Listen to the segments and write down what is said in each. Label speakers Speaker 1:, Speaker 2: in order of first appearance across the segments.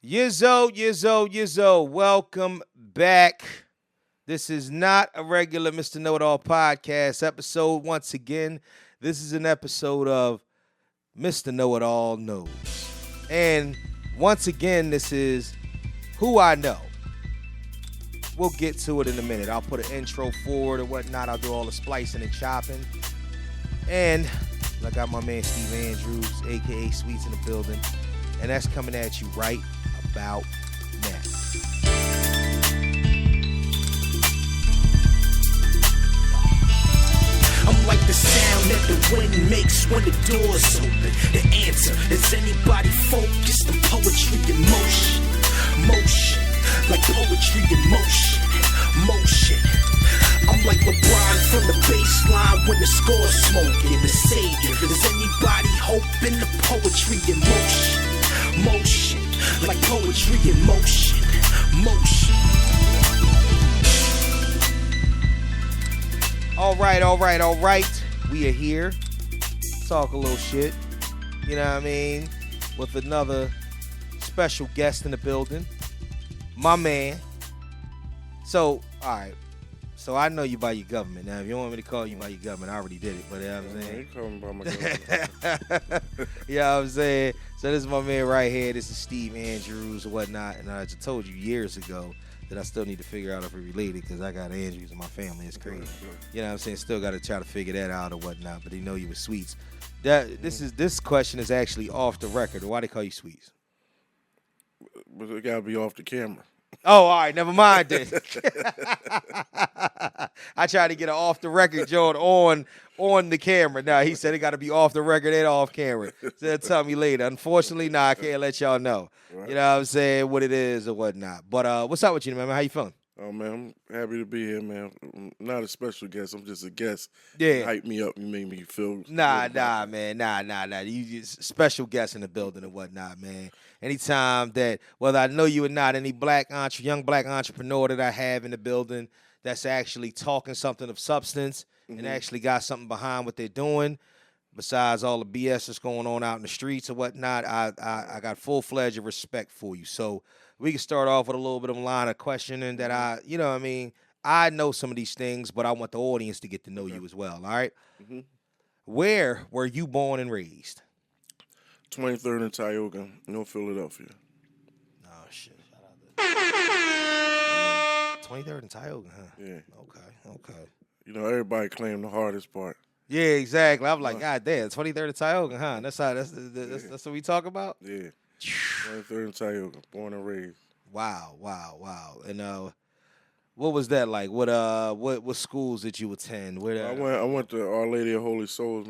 Speaker 1: Yizzo. Welcome back. This is not a regular Mr. Know-It-All podcast episode. Once again, this is an episode of Mr. Know-It-All Knows. And once again, this is Who I Know. We'll get to it in a minute. I'll put an intro forward or whatnot. I'll do all the splicing and chopping. And I got my man Steve Andrews, a.k.a. Sweets in the building. And that's coming at you right about now.
Speaker 2: I'm like the sound that the wind makes when the doors open. The answer is anybody focused on poetry in motion. Motion, like poetry in motion. Motion. I'm like LeBron from the baseline when the score's smoking. The savior. Is anybody hoping the poetry in motion? Motion, like poetry in motion. Motion.
Speaker 1: All right. We are here. Talk a little shit. You know what I mean? With another special guest in the building. My man. So, all right. So I know you by your government. Now, if you want me to call you by your government, I already did it. But you know what I'm saying?
Speaker 3: You call me by my government.
Speaker 1: You know what I'm saying? So this is my man right here. This is Steve Andrews or whatnot. And I just told you years ago that I still need to figure out if we're related because I got Andrews in my family. It's crazy. You know what I'm saying? Still got to try to figure that out or whatnot. But they know you were Sweets. This question is actually off the record. Why they call you Sweets?
Speaker 3: But it got to be off the camera.
Speaker 1: Oh, all right. Never mind then. I tried to get an off the record joint on the camera. Now he said it got to be off the record and off camera. So they'll tell me later. Unfortunately, I can't let y'all know.
Speaker 3: Right.
Speaker 1: You know what I'm saying? What it is or whatnot. But what's up with you, man? How you feeling?
Speaker 3: Oh, man, I'm happy to be here, man. I'm not a special guest. I'm just a guest.
Speaker 1: Yeah.
Speaker 3: You hype me up. You make me feel.
Speaker 1: Nah, man. Nah. You just special guest in the building and whatnot, man. Anytime that, whether I know you or not, any young black entrepreneur that I have in the building that's actually talking something of substance and actually got something behind what they're doing, besides all the BS that's going on out in the streets or whatnot, I got full-fledged respect for you. So we can start off with a little bit of a line of questioning that I know some of these things, but I want the audience to get to know you as well, all right?
Speaker 3: Mm-hmm.
Speaker 1: Where were you born and raised?
Speaker 3: 23rd and Tioga, North Philadelphia.
Speaker 1: Oh, shit. Shout out there. 23rd and Tioga, huh?
Speaker 3: Yeah.
Speaker 1: Okay.
Speaker 3: You know, everybody claim the hardest part.
Speaker 1: Yeah, exactly. I'm like, God damn, 23rd and Tioga, huh? That's what we talk about?
Speaker 3: Yeah. 23rd and Tioga, born and raised.
Speaker 1: Wow. And what was that like? What schools did you attend?
Speaker 3: I went to Our Lady of Holy Souls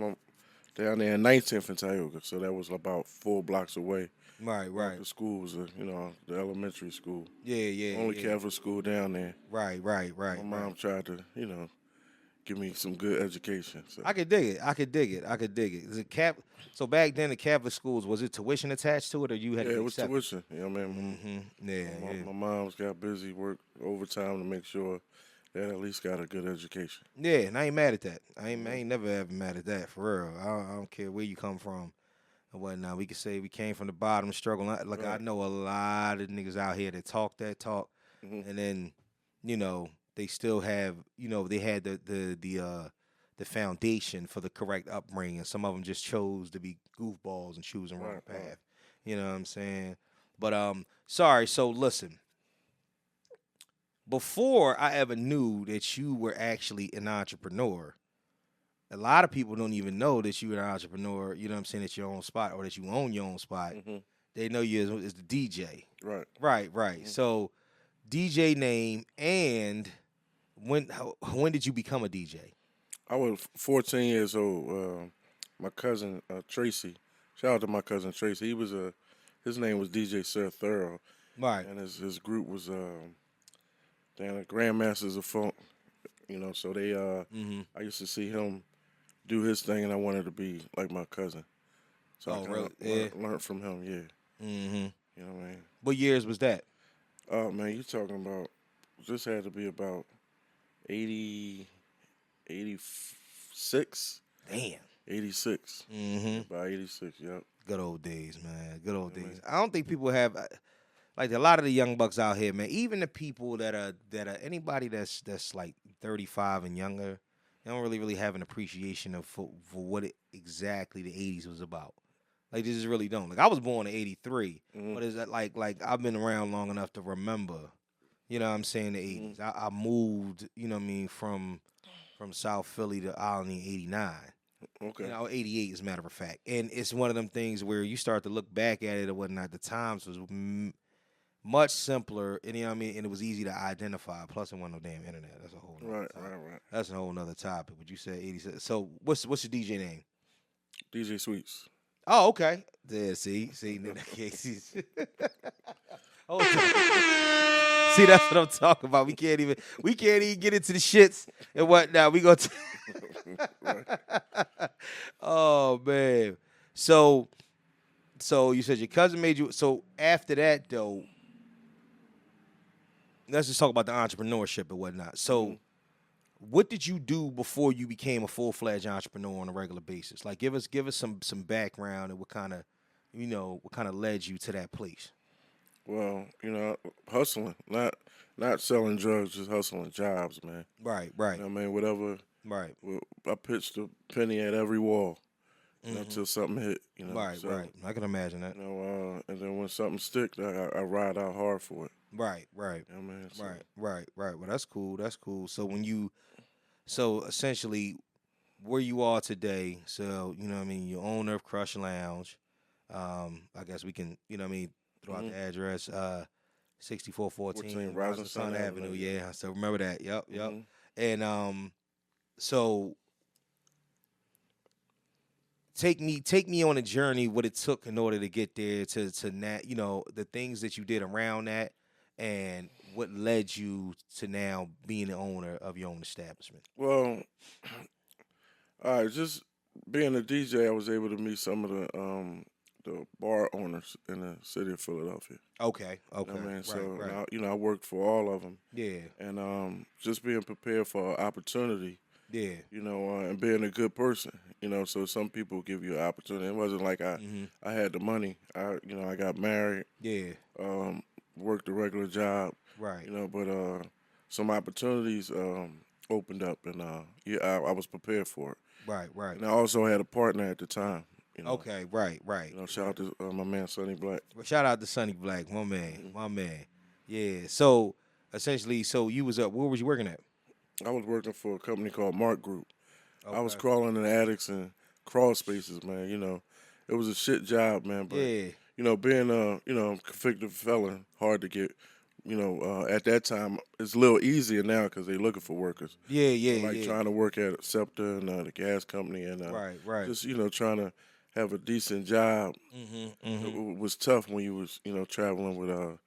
Speaker 3: down there in 19th and Tioga, so that was about 4 blocks away.
Speaker 1: Right.
Speaker 3: The school was, the elementary school.
Speaker 1: Yeah.
Speaker 3: Only Catholic school down there.
Speaker 1: Right.
Speaker 3: My mom tried to, give me some good education. So.
Speaker 1: I could dig it. So back then, the Catholic schools, was it tuition attached to it, or you had to
Speaker 3: it was
Speaker 1: accept
Speaker 3: tuition. You know what I mean?
Speaker 1: Mm-hmm. Yeah.
Speaker 3: My mom's got busy, work overtime to make sure that at least got a good education.
Speaker 1: Yeah, and I ain't mad at that. I ain't never ever mad at that, for real. I don't care where you come from and whatnot. We can say we came from the bottom, struggling. Like, right. I know a lot of niggas out here that talk that talk, and then, they still have, they had the foundation for the correct upbringing. Some of them just chose to be goofballs and choose the wrong path. Right. You know what I'm saying? But sorry. So listen. Before I ever knew that you were actually an entrepreneur, a lot of people don't even know that you're an entrepreneur, you know what I'm saying, at your own spot or that you own your own spot. Mm-hmm. They know you as the DJ. Right. Mm-hmm. So DJ name, and when did you become a DJ?
Speaker 3: I was 14 years old. My cousin Tracy, shout out to my cousin Tracy. His name was DJ Sir Thorough.
Speaker 1: Right.
Speaker 3: And his group was the Grandmasters of Funk, so they I used to see him do his thing, and I wanted to be like my cousin. So I learned from him, yeah.
Speaker 1: Mm-hmm.
Speaker 3: You know what I mean?
Speaker 1: What years was that?
Speaker 3: Oh, man, you talking about, this had to be about 86.
Speaker 1: Damn.
Speaker 3: 86.
Speaker 1: Mm-hmm.
Speaker 3: About 86, yep.
Speaker 1: Good old days, man. Good old days. I don't think people have, like a lot of the young bucks out here, man. Even the people that are anybody that's like 35 and younger, they don't really have an appreciation of for what exactly the 80s was about. Like, they just really don't. Like, I was born in '83, but is that like I've been around long enough to remember, you know what I'm saying, the '80s. I moved, you know what I mean, from South Philly to Alny in '89.
Speaker 3: Okay.
Speaker 1: You know, '88 as a matter of fact. And it's one of them things where you start to look back at it or whatnot. The times was much simpler, and you know what I mean, and it was easy to identify. Plus, it wasn't no damn internet. That's a whole nother
Speaker 3: Right.
Speaker 1: topic.
Speaker 3: Right.
Speaker 1: That's a whole nother topic. But you said 86. So what's your DJ name?
Speaker 3: DJ Sweets.
Speaker 1: Oh, okay. Yeah, see, hold on. See, that's what I'm talking about. We can't even get into the shits and whatnot. We go to oh man. So you said your cousin made you. So after that though, let's just talk about the entrepreneurship and whatnot. So what did you do before you became a full-fledged entrepreneur on a regular basis? Like, give us some background and what kind of led you to that place.
Speaker 3: Well, hustling, not selling drugs, just hustling jobs, man.
Speaker 1: Right.
Speaker 3: You know what I mean, whatever.
Speaker 1: Right.
Speaker 3: I pitched a penny at every wall, until something hit.
Speaker 1: Right. I can imagine that.
Speaker 3: And then when something sticks, I ride out hard for it.
Speaker 1: Right.
Speaker 3: You know what I mean? So,
Speaker 1: Right. Well, that's cool. So essentially, where you are today. So you know what I mean. You're owner of Crush Lounge. I guess we can, you know what I mean, throw out the address. 6414
Speaker 3: Rising
Speaker 1: Sun
Speaker 3: Sun
Speaker 1: Avenue.
Speaker 3: Avenue.
Speaker 1: Yeah. So remember that. Yep.
Speaker 3: Mhm.
Speaker 1: And so take me on a journey what it took in order to get there to now, the things that you did around that and what led you to now being the owner of your own establishment.
Speaker 3: Well, all right, just being a DJ, I was able to meet some of the bar owners in the city of Philadelphia.
Speaker 1: Okay.
Speaker 3: You know what I mean?
Speaker 1: Right.
Speaker 3: So now, I worked for all of them.
Speaker 1: Yeah.
Speaker 3: And just being prepared for opportunity.
Speaker 1: Yeah.
Speaker 3: And being a good person. So some people give you an opportunity. It wasn't like I had the money. I got married.
Speaker 1: Yeah.
Speaker 3: Worked a regular job.
Speaker 1: Right.
Speaker 3: But some opportunities opened up, and I was prepared for it.
Speaker 1: Right.
Speaker 3: And I also had a partner at the time.
Speaker 1: Okay. Right.
Speaker 3: Shout out to my man Sonny Black.
Speaker 1: Well, shout out to Sonny Black, my man. Yeah. So essentially, you was up. Where was you working at?
Speaker 3: I was working for a company called Mark Group.
Speaker 1: Okay.
Speaker 3: I was crawling in attics and crawl spaces, man. It was a shit job, man. But being a convicted felon, hard to get. At that time, it's a little easier now because they're looking for workers. Trying to work at Scepter and the gas company and
Speaker 1: right.
Speaker 3: Just trying to have a decent job. It was tough when you was traveling with a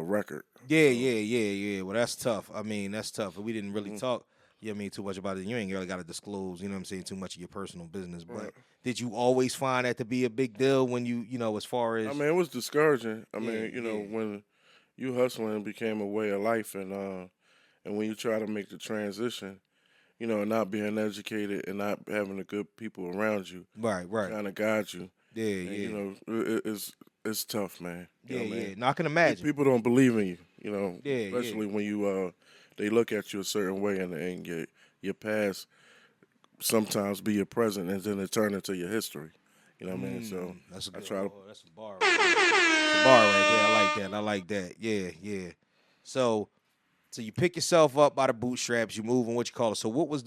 Speaker 3: record.
Speaker 1: Yeah. Well, that's tough. I mean, that's tough. We didn't really talk. You know what I mean, too much about it. You ain't really got to disclose. You know what I'm saying, too much of your personal business. But did you always find that to be a big deal when you as far as?
Speaker 3: I mean, it was discouraging. When you hustling became a way of life, and when you try to make the transition, not being educated and not having the good people around you,
Speaker 1: right,
Speaker 3: kind of guide you.
Speaker 1: Yeah.
Speaker 3: It's tough, man.
Speaker 1: No, I can imagine.
Speaker 3: People don't believe in you, especially when you they look at you a certain way, and your past sometimes be your present, and then it turn into your history. You know what I mean? So
Speaker 1: that's a good
Speaker 3: I try to.
Speaker 1: That's a bar. Right there. It's a bar right there. I like that. Yeah. So you pick yourself up by the bootstraps. You move and what you call it. So what was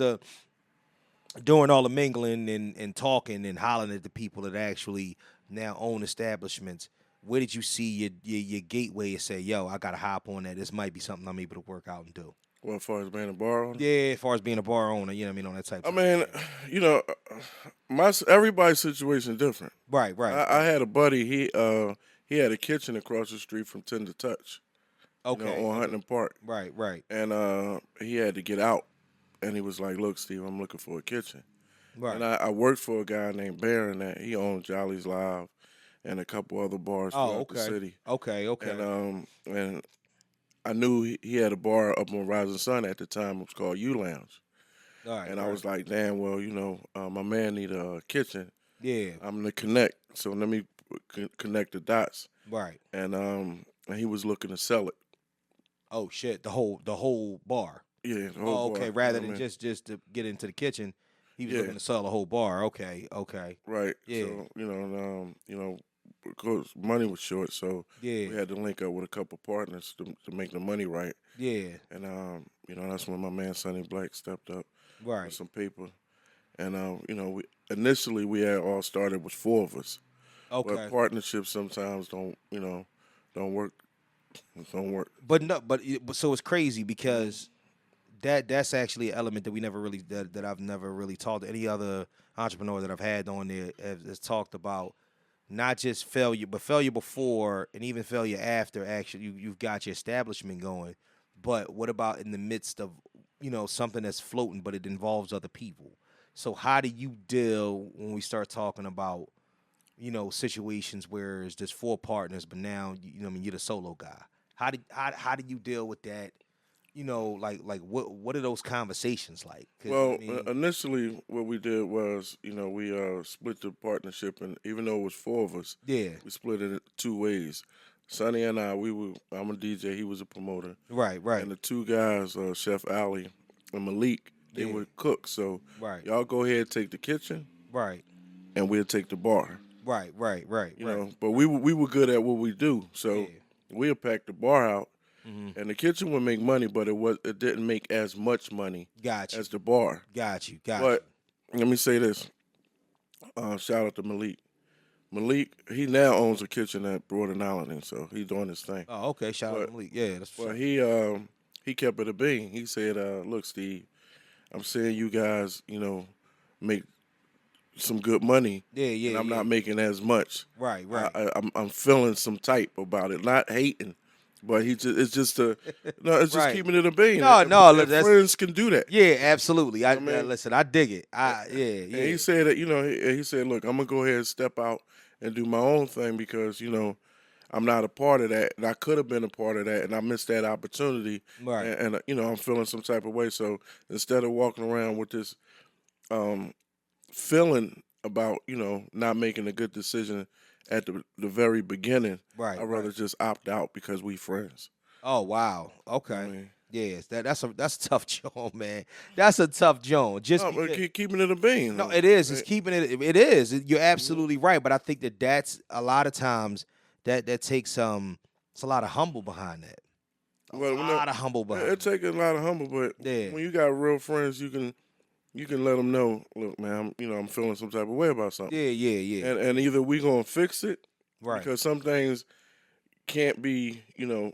Speaker 1: during all the mingling and talking and hollering at the people that actually now own establishments? Where did you see your gateway and say, yo, I got to hop on that. This might be something I'm able to work out and do?
Speaker 3: Well, as far as being a bar owner?
Speaker 1: Yeah, as far as being a bar owner, you know what I mean, on that type of
Speaker 3: everybody's situation is different.
Speaker 1: Right.
Speaker 3: I had a buddy, he had a kitchen across the street from Tender Touch.
Speaker 1: Okay.
Speaker 3: On Huntington Park.
Speaker 1: Right.
Speaker 3: And he had to get out. And he was like, look, Steve, I'm looking for a kitchen.
Speaker 1: Right.
Speaker 3: And I worked for a guy named Barron that he owned Jolly's Live and a couple other bars throughout the city.
Speaker 1: Okay.
Speaker 3: And I knew he had a bar up on Rising Sun at the time. It was called U Lounge.
Speaker 1: All right.
Speaker 3: And I was like, damn, well, my man need a kitchen.
Speaker 1: Yeah.
Speaker 3: I'm going to connect. So let me connect the dots.
Speaker 1: Right.
Speaker 3: And and he was looking to sell it.
Speaker 1: Oh shit, the whole bar.
Speaker 3: Yeah, the whole bar.
Speaker 1: Okay. Rather than just to get into the kitchen, he was looking to sell the whole bar. Okay.
Speaker 3: Right.
Speaker 1: Yeah.
Speaker 3: So because money was short, so
Speaker 1: Yeah.
Speaker 3: we had to link up with a couple partners to make the money right.
Speaker 1: Yeah.
Speaker 3: And that's when my man Sonny Black stepped up
Speaker 1: Right.
Speaker 3: with some paper. And we initially we had all started with 4 of us.
Speaker 1: Okay.
Speaker 3: But partnerships sometimes don't work. Don't work.
Speaker 1: But no, but so it's crazy because that's actually an element that we never really that I've never really talked to any other entrepreneur that I've had on there has talked about. Not just failure, but failure before and even failure after. Actually, you've got your establishment going. But what about in the midst of something that's floating, but it involves other people? So how do you deal when we start talking about situations where it's just 4 partners, but now you're the solo guy? How do you deal with that? Like what are those conversations like?
Speaker 3: Well, initially what we did was, we split the partnership, and even though it was 4 of us,
Speaker 1: yeah,
Speaker 3: we split it 2 ways. Sonny and I'm a DJ, he was a promoter.
Speaker 1: right,
Speaker 3: And the 2 guys, Chef Ali and Malik, they were cooks. So y'all go ahead, take the kitchen,
Speaker 1: right,
Speaker 3: and we'll take the bar.
Speaker 1: right.
Speaker 3: You know, but we were good at what we do, so we'll pack the bar out. And the kitchen would make money, but it didn't make as much money as the bar.
Speaker 1: Got you.
Speaker 3: But let me say this. Shout out to Malik. Malik, he now owns a kitchen at Broad and Island, so he's doing his thing.
Speaker 1: Oh, okay. Shout out to Malik. Yeah, that's
Speaker 3: Well, he kept it a bean. He said, look, Steve, I'm seeing you guys, make some good money.
Speaker 1: Yeah.
Speaker 3: And I'm not making as much.
Speaker 1: Right.
Speaker 3: I'm feeling some type about it. Not hating. But it's just keeping it a bean.
Speaker 1: No,
Speaker 3: friends can do that.
Speaker 1: Yeah, absolutely. Listen, I dig it. Yeah.
Speaker 3: And he said that, he said, look, I'm gonna go ahead and step out and do my own thing because, I'm not a part of that, and I could have been a part of that, and I missed that opportunity.
Speaker 1: Right.
Speaker 3: And I'm feeling some type of way. So instead of walking around with this feeling about, not making a good decision at the very beginning, I'd rather just opt out because we friends.
Speaker 1: Oh wow. Okay. Yes, that's a tough joint, man. That's a tough joint.
Speaker 3: Keeping it a bean.
Speaker 1: No, it is. It's keeping it. It is. You're absolutely right. But I think that's a lot of times that takes it's a lot of humble behind that. A lot of humble behind.
Speaker 3: It takes a lot of humble, but when you got real friends, you can let them know, look, man, I'm feeling some type of way about something.
Speaker 1: Yeah.
Speaker 3: And either we gonna fix it,
Speaker 1: right?
Speaker 3: Because some things can't be,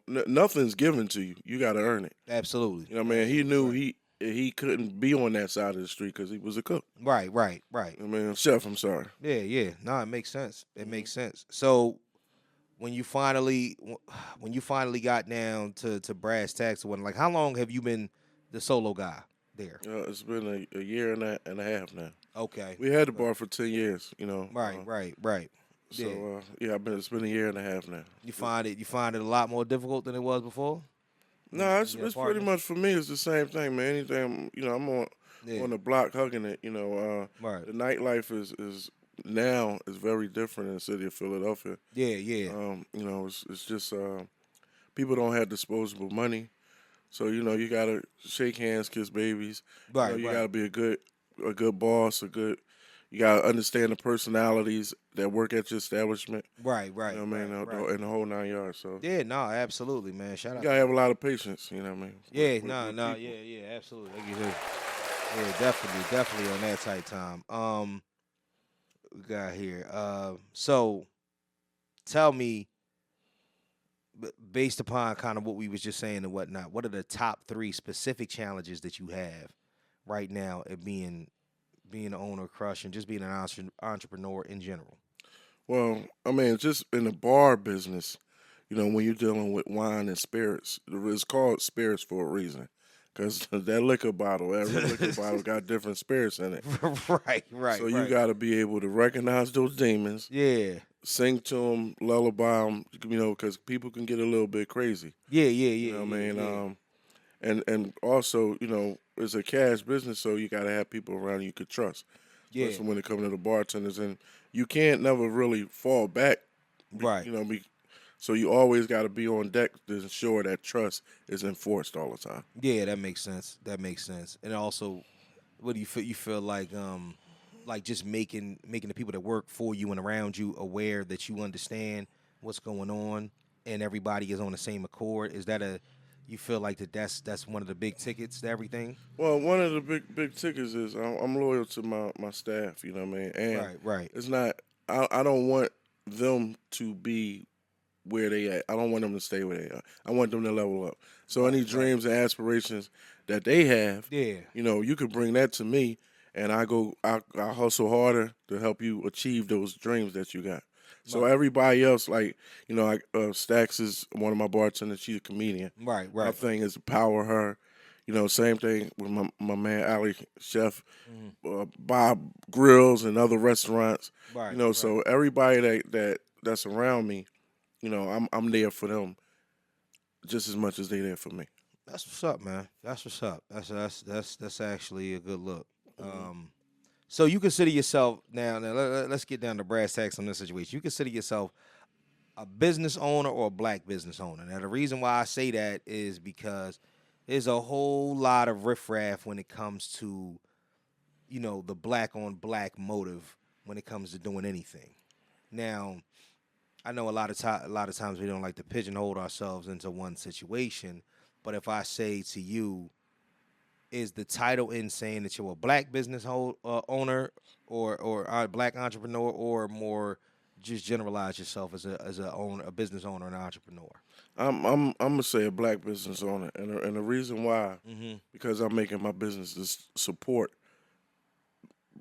Speaker 3: nothing's given to you. You got to earn it.
Speaker 1: Absolutely.
Speaker 3: He knew he couldn't be on that side of the street because he was a cook.
Speaker 1: Right.
Speaker 3: Chef. I'm sorry.
Speaker 1: Yeah. No, it makes sense. It makes sense. So when you finally got down to brass tacks, like how long have you been the solo guy there?
Speaker 3: It's been a year and a half now.
Speaker 1: Okay.
Speaker 3: We had the bar for 10 years.
Speaker 1: Right.
Speaker 3: So it's been a year and a half now.
Speaker 1: You find it a lot more difficult than it was before?
Speaker 3: No, it's pretty much for me. It's the same thing, man. Anything I'm on the block hugging it.
Speaker 1: Right.
Speaker 3: The nightlife is now very different in the city of Philadelphia.
Speaker 1: Yeah.
Speaker 3: It's just people don't have disposable money, so you gotta shake hands, kiss babies.
Speaker 1: Right.
Speaker 3: You gotta be a good boss, you gotta understand the personalities that work at your establishment.
Speaker 1: Right.
Speaker 3: In the whole 9 yards. So
Speaker 1: yeah, no, absolutely, man. Shout out.
Speaker 3: You gotta have a lot of patience. You know what I mean?
Speaker 1: Yeah, yeah, absolutely. Like you said. Yeah, definitely on that tight time. We got here. So tell me, based upon kind of what we was just saying and whatnot, what are the top 3 specific challenges that you have right now at being an owner of Crush and just being an entrepreneur in general?
Speaker 3: Well, just in the bar business, when you're dealing with wine and spirits, it's called spirits for a reason. Because that liquor bottle, every liquor bottle got different spirits in it.
Speaker 1: Right.
Speaker 3: So you got to be able to recognize those demons.
Speaker 1: Yeah.
Speaker 3: Sing to them, lullaby them, because people can get a little bit crazy.
Speaker 1: Yeah.
Speaker 3: You know what I mean? And also, it's a cash business, so you got to have people around you could trust.
Speaker 1: Yeah.
Speaker 3: Especially when it comes to the bartenders. And you can't never really fall back.
Speaker 1: Right.
Speaker 3: So you always got to be on deck to ensure that trust is enforced all the time.
Speaker 1: Yeah, that makes sense. That makes sense. And also, what do you feel? You feel like just making the people that work for you and around you aware that you understand what's going on and everybody is on the same accord. Is that you feel like that's one of the big tickets to everything?
Speaker 3: Well, one of the big tickets is I'm loyal to my staff. You know what I mean? And
Speaker 1: Right, right.
Speaker 3: it's not. I don't want them to be where they at. I don't want them to stay where they are. I want them to level up. So any dreams and aspirations that they have,
Speaker 1: Yeah.
Speaker 3: you could bring that to me, and I hustle harder to help you achieve those dreams that you got. So everybody else, like, Stax is one of my bartenders. She's a comedian.
Speaker 1: Right,
Speaker 3: My
Speaker 1: right.
Speaker 3: thing is to power her. Same thing with my man Ali Chef, Bob Grills and other restaurants.
Speaker 1: Right.
Speaker 3: So everybody that's around me, I'm there for them just as much as they there for me.
Speaker 1: That's what's up, man. That's what's up. That's actually a good look. So you consider yourself now let's get down to brass tacks on this situation. You consider yourself a business owner or a black business owner. Now the reason why I say that is because there's a whole lot of riffraff when it comes to, the black on black motive when it comes to doing anything. Now, I know a lot of times we don't like to pigeonhole ourselves into one situation, but if I say to you, is the title in saying that you're a black business owner or a black entrepreneur, or more just generalize yourself as a business owner and entrepreneur?
Speaker 3: I'm gonna say a black business owner, and the reason why, because I'm making my business to support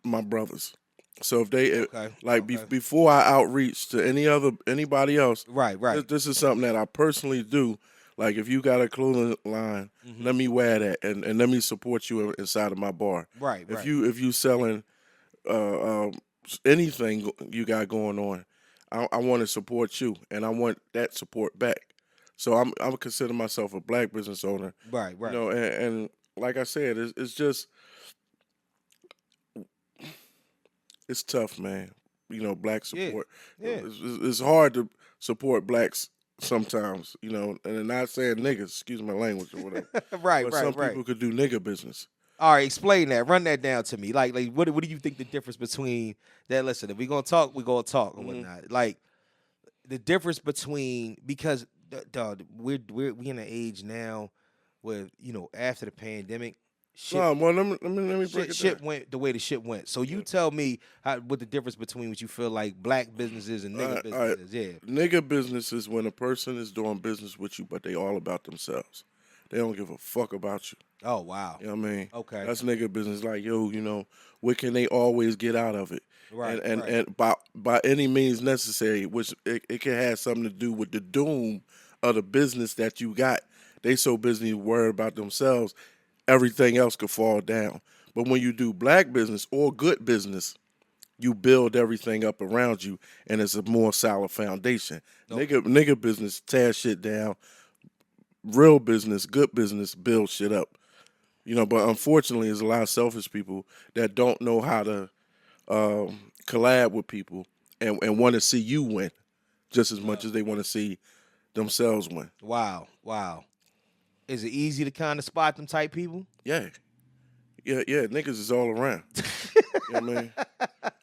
Speaker 3: my brothers. So if they before I outreach to anybody else,
Speaker 1: Right, right.
Speaker 3: this is something that I personally do. Like, if you got a clothing line, let me wear that and let me support you inside of my bar.
Speaker 1: Right,
Speaker 3: If
Speaker 1: right.
Speaker 3: you selling anything you got going on, I want to support you, and I want that support back. So I'm consider myself a black business owner.
Speaker 1: Right, right.
Speaker 3: And like I said, it's just it's tough, man. Black support.
Speaker 1: Yeah.
Speaker 3: It's hard to support blacks sometimes, and I'm not saying niggas, excuse my language or whatever.
Speaker 1: Right,
Speaker 3: But
Speaker 1: right,
Speaker 3: some
Speaker 1: right.
Speaker 3: people could do nigga business.
Speaker 1: All right, explain that. Run that down to me. Like what do you think the difference between that? Listen, if we're gonna talk, we're gonna talk or whatnot. Like the difference between, because dog, we in an age now where, after the pandemic, shit
Speaker 3: No, well, let me break it
Speaker 1: shit
Speaker 3: down.
Speaker 1: went the way the shit went. So you tell me what the difference between what you feel like black businesses and nigga
Speaker 3: All right.
Speaker 1: businesses. Yeah.
Speaker 3: Nigga business is when a person is doing business with you, but they all about themselves. They don't give a fuck about you.
Speaker 1: Oh wow.
Speaker 3: You know what I mean?
Speaker 1: Okay.
Speaker 3: That's nigga business. Like, yo, what can they always get out of it?
Speaker 1: Right,
Speaker 3: And
Speaker 1: right.
Speaker 3: and by any means necessary, which it can have something to do with the doom of the business that you got. They so busy worried about themselves, everything else could fall down. But when you do black business or good business, you build everything up around you, and it's a more solid foundation.
Speaker 1: Okay.
Speaker 3: Nigga business tear shit down. Real business, good business, build shit up. But unfortunately, there's a lot of selfish people that don't know how to collab with people and want to see you win just as much as they want to see themselves win.
Speaker 1: Wow. Wow. Is it easy to kind of spot them type people?
Speaker 3: Yeah. Niggas is all around. You know what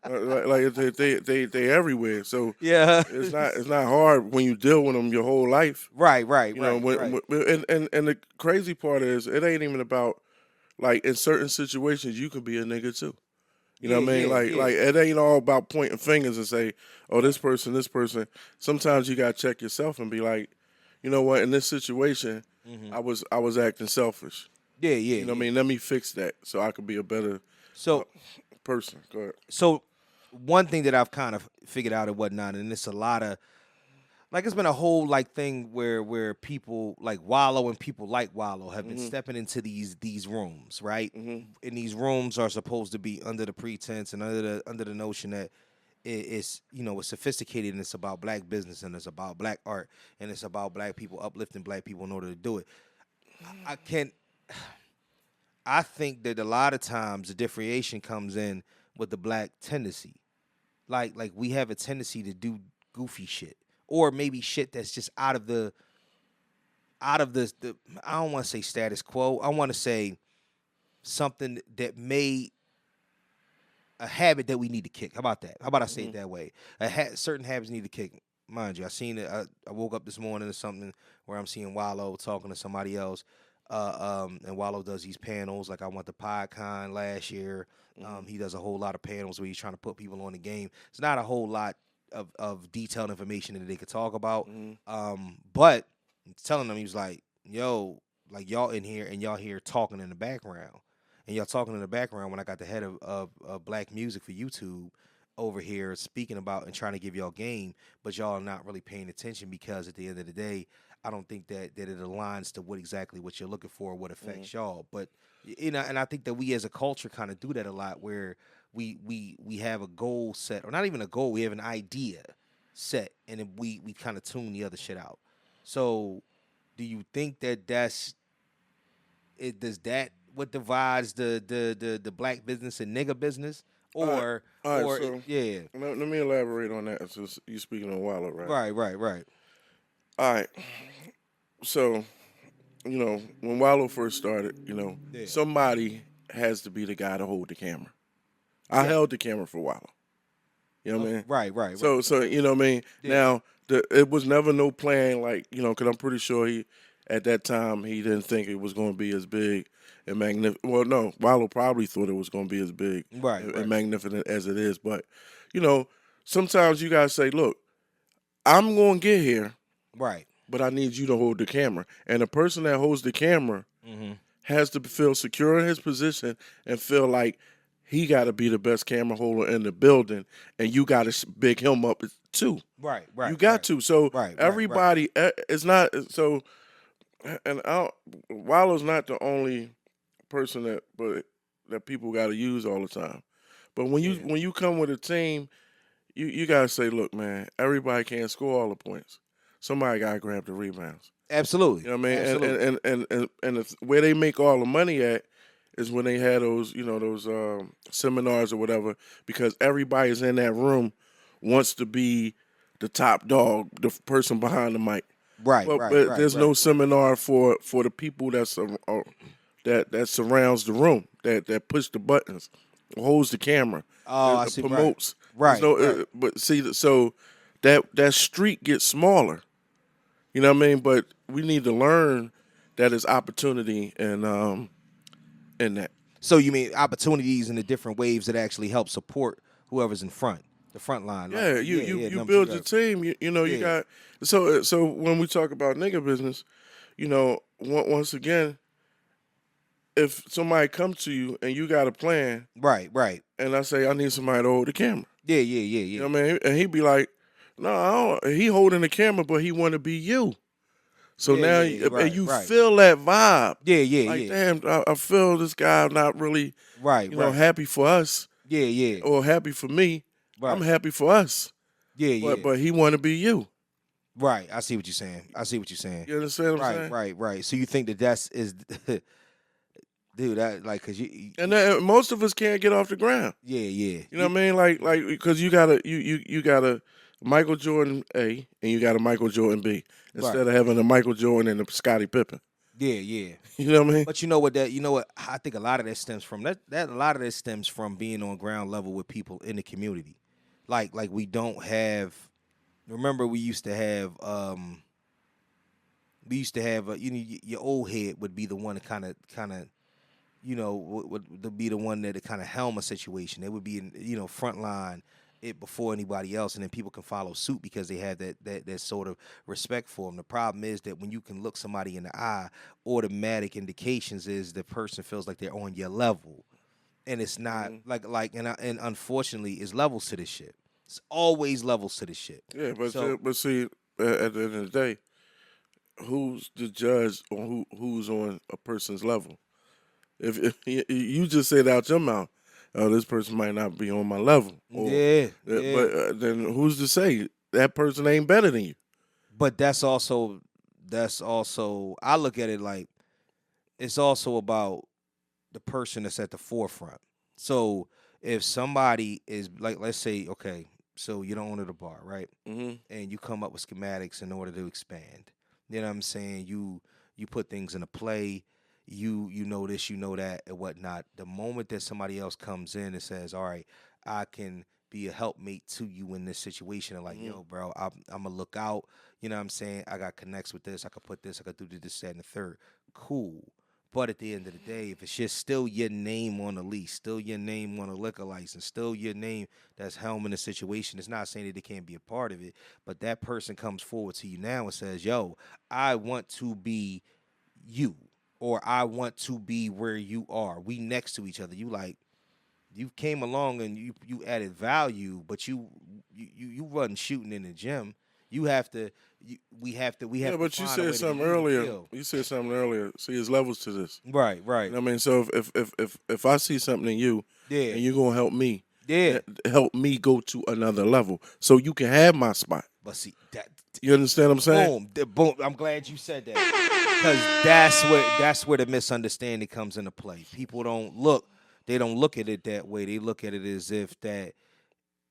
Speaker 3: I mean? Like they everywhere. So
Speaker 1: Yeah.
Speaker 3: it's not hard when you deal with them your whole life.
Speaker 1: Right, right,
Speaker 3: You know,
Speaker 1: right.
Speaker 3: and the crazy part is it ain't even about, like, in certain situations you can be a nigga too. You know what I mean? Like it ain't all about pointing fingers and say, oh, this person. Sometimes you gotta check yourself and be like, you know what? In this situation, I was acting selfish.
Speaker 1: Yeah.
Speaker 3: You know what I mean? Let me fix that so I could be a better
Speaker 1: So
Speaker 3: person. Go ahead.
Speaker 1: So one thing that I've kind of figured out and whatnot, and it's a lot of, like, it's been a whole thing where people like Wallow and people like Wallow have been stepping into these rooms, right? And these rooms are supposed to be under the pretense and under the notion that it's sophisticated, and it's about black business, and it's about black art, and it's about black people uplifting black people in order to do it. I think that a lot of times the differentiation comes in with the black tendency. Like we have a tendency to do goofy shit, or maybe shit that's just out of the I don't want to say status quo. I want to say something that made a habit that we need to kick. How about that? How about I say it that way? Certain habits need to kick. Mind you, I seen it. I woke up this morning or something where I'm seeing Wallow talking to somebody else. And Wallow does these panels. Like I went to PodCon last year. He does a whole lot of panels where he's trying to put people on the game. It's not a whole lot of detailed information that they could talk about. But telling them, he was like, yo, like y'all in here and y'all here talking in the background. And y'all talking in the background when I got the head of Black Music for YouTube over here speaking about and trying to give y'all game, but y'all are not really paying attention because at the end of the day, I don't think that it aligns to what you're looking for, what affects y'all. But you know, and I think that we as a culture kind of do that a lot, where we have a goal set, or not even a goal, we have an idea set, and then we kind of tune the other shit out. So, do you think that that's it? Does that what divides the black business and nigga business, or
Speaker 3: All right,
Speaker 1: or
Speaker 3: so
Speaker 1: yeah?
Speaker 3: let me elaborate on that. So you speaking on Wallow, right?
Speaker 1: Right.
Speaker 3: All right. So, when Wallow first started,
Speaker 1: Yeah.
Speaker 3: somebody has to be the guy to hold the camera. I held the camera for Wallow. You know what I mean?
Speaker 1: Right.
Speaker 3: So you know what I mean?
Speaker 1: Yeah.
Speaker 3: Now, it was never no plan, like, because I'm pretty sure at that time, he didn't think it was going to be as big and magnificent. Well, no, Wallow probably thought it was going to be as big and magnificent as it is. But, sometimes you got to say, look, I'm going to get here.
Speaker 1: Right.
Speaker 3: But I need you to hold the camera. And the person that holds the camera has to feel secure in his position and feel like he got to be the best camera holder in the building, and you got to big him up too.
Speaker 1: Right.
Speaker 3: You got to. So everybody is not so. And Wallow's not the only person that people got to use all the time. But when you come with a team, you got to say, look, man, everybody can't score all the points. Somebody got to grab the rebounds.
Speaker 1: Absolutely.
Speaker 3: You know what I mean?
Speaker 1: Absolutely.
Speaker 3: And where they make all the money at is when they had those, those seminars or whatever, because everybody's in that room wants to be the top dog, the person behind the mic.
Speaker 1: Right.
Speaker 3: But there's no seminar for the people that surrounds the room, that push the buttons, holds the camera,
Speaker 1: I see.
Speaker 3: Promotes.
Speaker 1: Right.
Speaker 3: But see, so that street gets smaller. You know what I mean? But we need to learn that is opportunity and in that.
Speaker 1: So you mean opportunities in the different waves that actually help support whoever's in front, the front line?
Speaker 3: Yeah, you build your team. You got so when we talk about nigga business, once again, if somebody comes to you and you got a plan,
Speaker 1: right,
Speaker 3: and I say I need somebody to hold the camera,
Speaker 1: yeah.
Speaker 3: You know what I mean? And he'd be like, no, I don't. He holding the camera, but he want to be you. So now you feel that vibe.
Speaker 1: Yeah.
Speaker 3: Damn, I feel this guy not really, happy for us.
Speaker 1: Yeah.
Speaker 3: Or happy for me. Right. I'm happy for us.
Speaker 1: Yeah.
Speaker 3: But he want to be you.
Speaker 1: Right. I see what you're saying.
Speaker 3: You understand what I'm saying?
Speaker 1: Right. So you think is, dude, that like because you
Speaker 3: and most of us can't get off the ground.
Speaker 1: Yeah.
Speaker 3: You know what I mean? Like because you gotta Michael Jordan A and you got a Michael Jordan B instead of having a Michael Jordan and a Scottie Pippen.
Speaker 1: Yeah.
Speaker 3: You know what I mean?
Speaker 1: But you know what I think a lot of that stems from a lot of this stems from being on ground level with people in the community. Like we don't have. Remember, we used to have your old head would be the one to kind of would be the one that kind of helm a situation. They would be in front line it before anybody else, and then people can follow suit because they have that sort of respect for them. The problem is that when you can look somebody in the eye, automatic indications is the person feels like they're on your level, and it's not and unfortunately, it's levels to this shit. It's always levels to this shit.
Speaker 3: Yeah, but see, at the end of the day, who's the judge on who's on a person's level? If you just said out your mouth, oh, this person might not be on my level. But then who's to say that person ain't better than you?
Speaker 1: But that's also I look at it like it's also about the person that's at the forefront. So if somebody is like, let's say, okay, So you're the owner of the bar, right?
Speaker 3: Mm-hmm.
Speaker 1: And you come up with schematics in order to expand. You know what I'm saying? You put things into play. You know this, you know that, and whatnot. The moment that somebody else comes in and says, "All right, I can be a helpmate to you in this situation," and like, "Yo, bro, I'm gonna look out." You know what I'm saying? I got connects with this. I could put this. I could do this, that, and the third. Cool. But at the end of the day, if it's just still your name on the lease, still your name on a liquor license, still your name that's helming the situation, it's not saying that they can't be a part of it. But that person comes forward to you now and says, "Yo, I want to be you, or I want to be where you are. We next to each other." You like, you came along and you added value, but you wasn't shooting in the gym. You have to. We have to.
Speaker 3: Yeah, but
Speaker 1: to
Speaker 3: you
Speaker 1: find a way
Speaker 3: said
Speaker 1: to
Speaker 3: something
Speaker 1: even
Speaker 3: earlier.
Speaker 1: kill.
Speaker 3: You said something earlier. See, there's levels to this.
Speaker 1: Right, right.
Speaker 3: You know what I mean? So if I see something in you,
Speaker 1: Yeah.
Speaker 3: and you're gonna help me,
Speaker 1: Yeah.
Speaker 3: help me go to another level, so you can have my spot.
Speaker 1: But see that.
Speaker 3: You understand what I'm saying?
Speaker 1: Boom. I'm glad you said that, because that's where the misunderstanding comes into play. People don't look. They don't look at it that way. They look at it as if that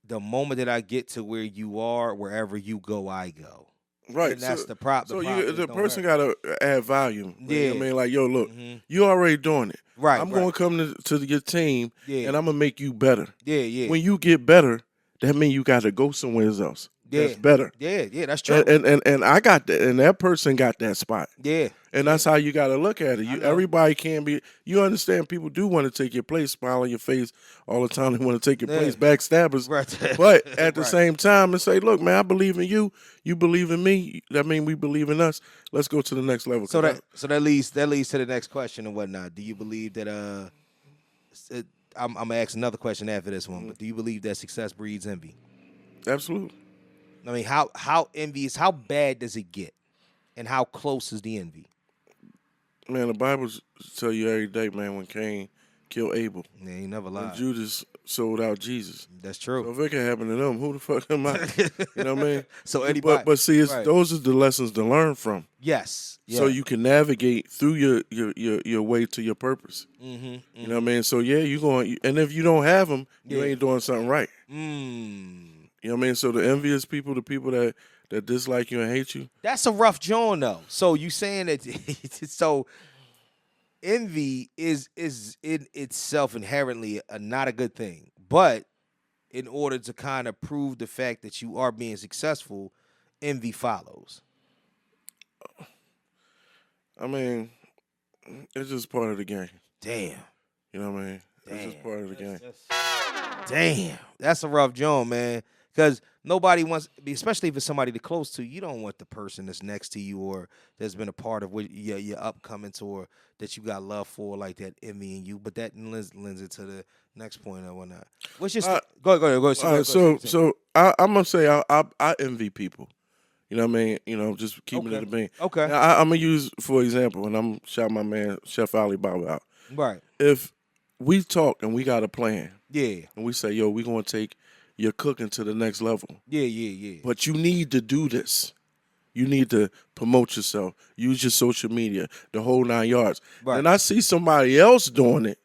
Speaker 1: the moment that I get to where you are, wherever you go, I go.
Speaker 3: Right.
Speaker 1: And that's the problem.
Speaker 3: So
Speaker 1: The
Speaker 3: the person got to add value.
Speaker 1: Yeah.
Speaker 3: You know what I mean, like, yo, look, you already doing it.
Speaker 1: Right.
Speaker 3: I'm going to come to your team,
Speaker 1: Yeah.
Speaker 3: and I'm gonna make you better.
Speaker 1: Yeah, yeah.
Speaker 3: When you get better, that means you got to go somewhere else.
Speaker 1: Yeah.
Speaker 3: That's better.
Speaker 1: Yeah, that's true.
Speaker 3: And I got that, and that person got that spot.
Speaker 1: Yeah.
Speaker 3: And that's how you got to look at it. Everybody can be. You understand? People do want to take your place, smile on your face all the time. They want to take your place, backstabbers.
Speaker 1: Right.
Speaker 3: But at the
Speaker 1: Right.
Speaker 3: same time, and say, "Look, man, I believe in you. You believe in me. That means we believe in us. Let's go to the next level."
Speaker 1: So that leads to the next question and whatnot. Do you believe that I'm gonna ask another question after this one, but do you believe that success breeds envy?
Speaker 3: Absolutely.
Speaker 1: I mean, how envious? How bad does it get, and how close is the envy?
Speaker 3: Man, the Bible tell you every day, man, when Cain killed Abel,
Speaker 1: Yeah, he never
Speaker 3: when
Speaker 1: lied.
Speaker 3: Judas sold out Jesus.
Speaker 1: That's
Speaker 3: So
Speaker 1: true.
Speaker 3: if it can happen to them, who the fuck am I? You know what I mean?
Speaker 1: So anybody,
Speaker 3: But see,
Speaker 1: right.
Speaker 3: those are the lessons to learn from.
Speaker 1: Yes. Yeah.
Speaker 3: So you can navigate through your way to your purpose. You know what I mean? So yeah, you going, and if you don't have them, you ain't doing something right. You know what I mean? So the envious people, the people that dislike you and hate you.
Speaker 1: That's a rough joint, though. So you saying that? So envy is in itself inherently not a good thing, but in order to kind of prove the fact that you are being successful, envy follows.
Speaker 3: I mean, it's just part of the game.
Speaker 1: Damn.
Speaker 3: You know what I mean? It's just part of the game.
Speaker 1: Damn. That's a rough joint, man. Because nobody wants, especially if it's somebody that's close to you, you don't want the person that's next to you or that's been a part of your upcoming or that you got love for, like that envying you. But that lends it to the next point or whatnot. What's your go ahead.
Speaker 3: So I'm gonna say I envy people. You know what I mean? You know, just keeping it a bean.
Speaker 1: Okay.
Speaker 3: Now, I'm gonna use for example, and I'm shout my man Chef Alibaba out.
Speaker 1: Right.
Speaker 3: If we talk and we got a plan,
Speaker 1: Yeah.
Speaker 3: and we say, yo, we're gonna take your cooking to the next level.
Speaker 1: Yeah.
Speaker 3: But you need to do this. You need to promote yourself. Use your social media, the whole 9 yards.
Speaker 1: Right.
Speaker 3: And I see somebody else doing it.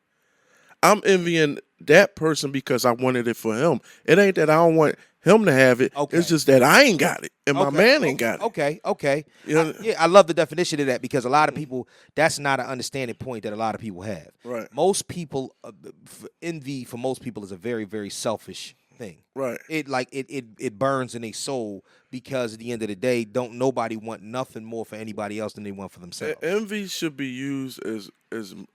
Speaker 3: I'm envying that person because I wanted it for him. It ain't that I don't want him to have it.
Speaker 1: Okay.
Speaker 3: It's just that I ain't got it, and my man ain't got it.
Speaker 1: Okay.
Speaker 3: You know?
Speaker 1: I love the definition of that because a lot of people, that's not an understanding point that a lot of people have.
Speaker 3: Right.
Speaker 1: Most people, envy for most people is a very, very selfish thing.
Speaker 3: Right.
Speaker 1: It burns in their soul because at the end of the day, don't nobody want nothing more for anybody else than they want for themselves.
Speaker 3: Envy should be used as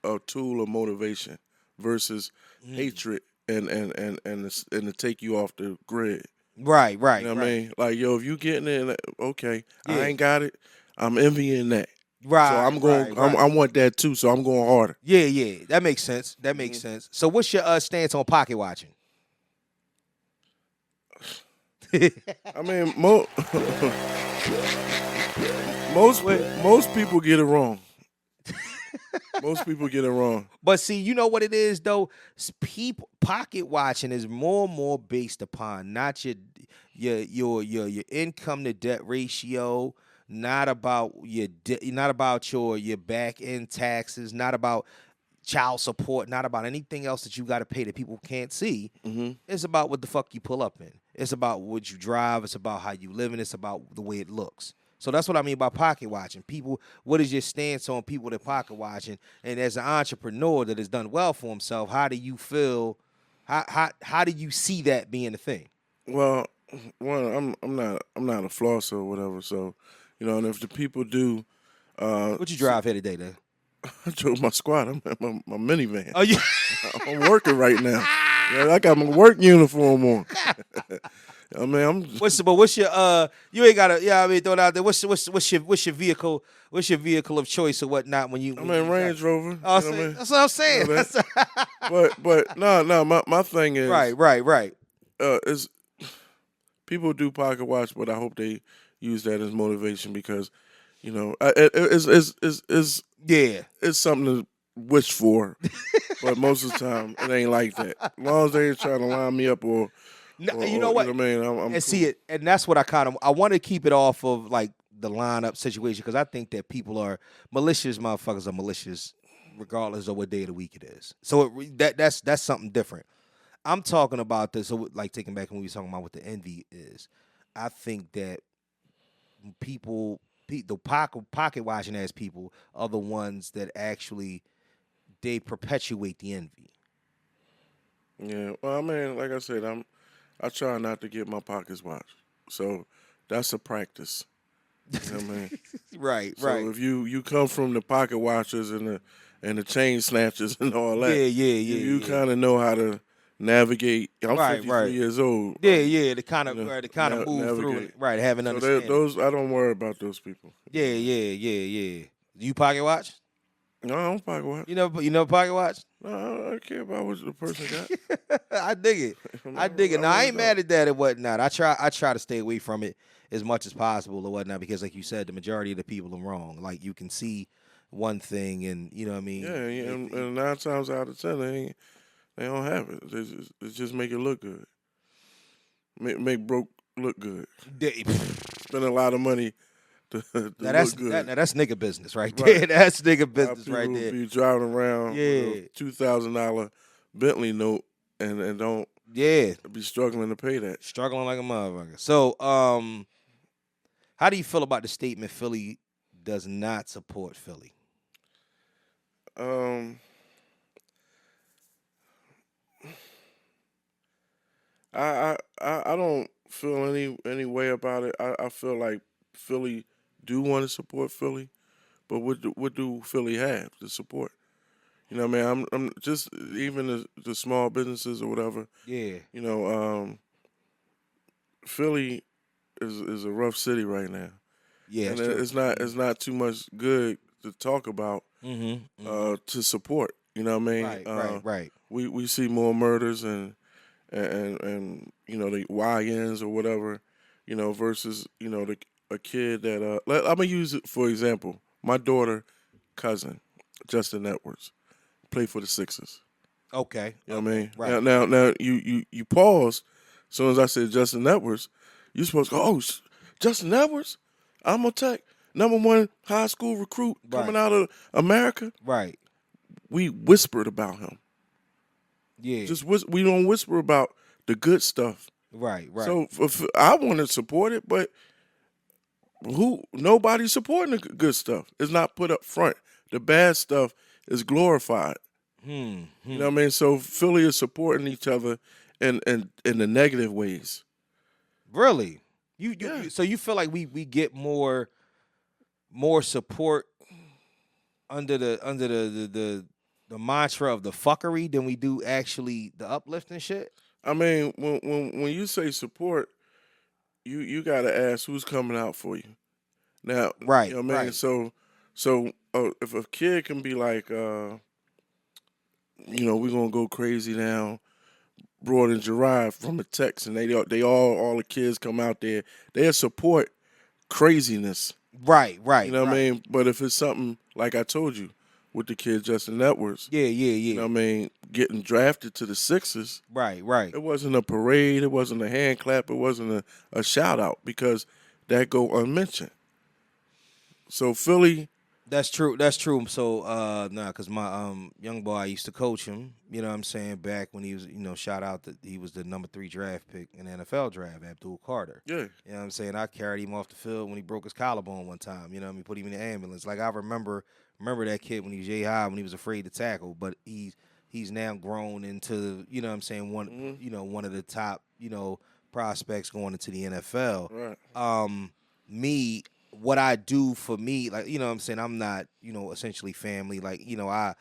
Speaker 3: a tool of motivation versus hatred and to take you off the grid.
Speaker 1: Right.
Speaker 3: You know what I mean? Like, yo, if you getting it, okay,
Speaker 1: Yeah.
Speaker 3: I ain't got it. I'm envying that.
Speaker 1: Right.
Speaker 3: So I'm going. I want that too. So I'm going harder.
Speaker 1: Yeah. That makes sense. Sense. So what's your stance on pocket watching?
Speaker 3: I mean, most people get it wrong. Most people get it wrong.
Speaker 1: But see, you know what it is though. People pocket watching is more and more based upon not your income to debt ratio, not about your back end taxes, not about child support, not about anything else that you got to pay that people can't see.
Speaker 3: Mm-hmm.
Speaker 1: It's about what the fuck you pull up in. It's about what you drive. It's about how you live, and it's about the way it looks. So that's what I mean by pocket watching. People, what is your stance on people that pocket watching? And as an entrepreneur that has done well for himself, how do you feel? How do you see that being a thing?
Speaker 3: Well, I'm not a flosser or whatever. So, and if the people do,
Speaker 1: What you drive here today, then?
Speaker 3: I drove my squad. I'm in my minivan.
Speaker 1: Oh, yeah.
Speaker 3: I'm working right now. Yeah, I got my work uniform on. I mean,
Speaker 1: What's your you ain't gotta throw it out there. What's your vehicle? What's your vehicle of choice or whatnot when you?
Speaker 3: I'm in Range Rover.
Speaker 1: Oh, that's what I'm saying.
Speaker 3: But no, my thing is
Speaker 1: right.
Speaker 3: Is people do pocket watch, but I hope they use that as motivation because, it's something to wish for, but most of the time it ain't like that. As long as they ain't trying to line me up or
Speaker 1: you know what?
Speaker 3: I mean, I'm
Speaker 1: and
Speaker 3: cool.
Speaker 1: see it, and that's what I want to keep it off of like the lineup situation because I think that people are malicious. Motherfuckers are malicious, regardless of what day of the week it is. So that's something different. I'm talking about this, so like taking back when we were talking about what the envy is. I think that the pocket watching ass people are the ones that actually they perpetuate the envy.
Speaker 3: Yeah, well, I mean, like I said, I try not to get my pockets watched, so that's a practice. You know what I mean?
Speaker 1: Right.
Speaker 3: So if you come from the pocket watchers and the chain snatchers and all that, you kind of know how to navigate. I'm 53 years old.
Speaker 1: Yeah, to kind of move
Speaker 3: navigate
Speaker 1: through it. Right, have an
Speaker 3: So
Speaker 1: understanding.
Speaker 3: those I don't worry about those people.
Speaker 1: Yeah. Do you pocket watch?
Speaker 3: No, I don't pocket watch.
Speaker 1: You know pocket watch?
Speaker 3: No, I don't care about what the person got.
Speaker 1: I dig it. I dig it. Now I ain't mad at that and whatnot. I try to stay away from it as much as possible or whatnot because, like you said, the majority of the people are wrong. Like you can see one thing, and you know what I mean.
Speaker 3: Yeah, and 9 times out of 10, they don't have it. They just make it look good. Make broke look good. Spend a lot of money to look good.
Speaker 1: That's nigga business right there. That's nigga business right there.
Speaker 3: Be driving around with a $2,000 Bentley note and don't be struggling to pay that.
Speaker 1: Struggling like a motherfucker. So, how do you feel about the statement Philly does not support Philly?
Speaker 3: I don't feel any way about it. I feel like Philly do want to support Philly, but what do Philly have to support? You know what I mean? I'm just even the small businesses or whatever.
Speaker 1: Yeah.
Speaker 3: Philly is a rough city right now.
Speaker 1: Yeah,
Speaker 3: and it's not too much good to talk about to support. You know what I mean?
Speaker 1: Right.
Speaker 3: We see more murders and the YNs or whatever, versus a kid that I'm gonna use it for example. My daughter cousin, Justin Edwards, played for the Sixers.
Speaker 1: Okay.
Speaker 3: You know what I mean?
Speaker 1: Right.
Speaker 3: Now you paused as soon as I said Justin Edwards. You supposed to go, oh, Justin Edwards, I'm Tech, #1 high school recruit coming out of America.
Speaker 1: Right.
Speaker 3: We whispered about him.
Speaker 1: Yeah.
Speaker 3: We don't whisper about the good stuff.
Speaker 1: Right.
Speaker 3: So I want to support it, but nobody's supporting the good stuff. It's not put up front. The bad stuff is glorified. You know what I mean? So Philly is supporting each other in the negative ways.
Speaker 1: Really? So you feel like we get more support under the mantra of the fuckery than we do actually the uplifting shit?
Speaker 3: I mean, when you say support, you got to ask who's coming out for you. Now,
Speaker 1: right?
Speaker 3: You know what I mean?
Speaker 1: Right.
Speaker 3: So if a kid can be like, we're gonna go crazy now, brought and Gerard from a text, and all the kids come out there, they'll support craziness.
Speaker 1: Right.
Speaker 3: You know what I mean? But if it's something like I told you with the kid Justin Edwards, you know what I mean, getting drafted to the Sixers,
Speaker 1: right.
Speaker 3: It wasn't a parade, it wasn't a hand clap, it wasn't a shout out because that go unmentioned. So Philly
Speaker 1: That's true. That's true. So, cause my young boy, I used to coach him. You know what I'm saying? Back when he was, shout out that he was the number 3 draft pick in the NFL draft, Abdul Carter.
Speaker 3: Yeah.
Speaker 1: You know what I'm saying? I carried him off the field when he broke his collarbone one time. You know what I mean? Put him in the ambulance. Like, I remember that kid when he was high, when he was afraid to tackle, but he's now grown into, you know what I'm saying, one of the top, prospects going into the NFL.
Speaker 3: Right.
Speaker 1: What I do for me, like, you know what I'm saying, I'm not, essentially family. Like, I,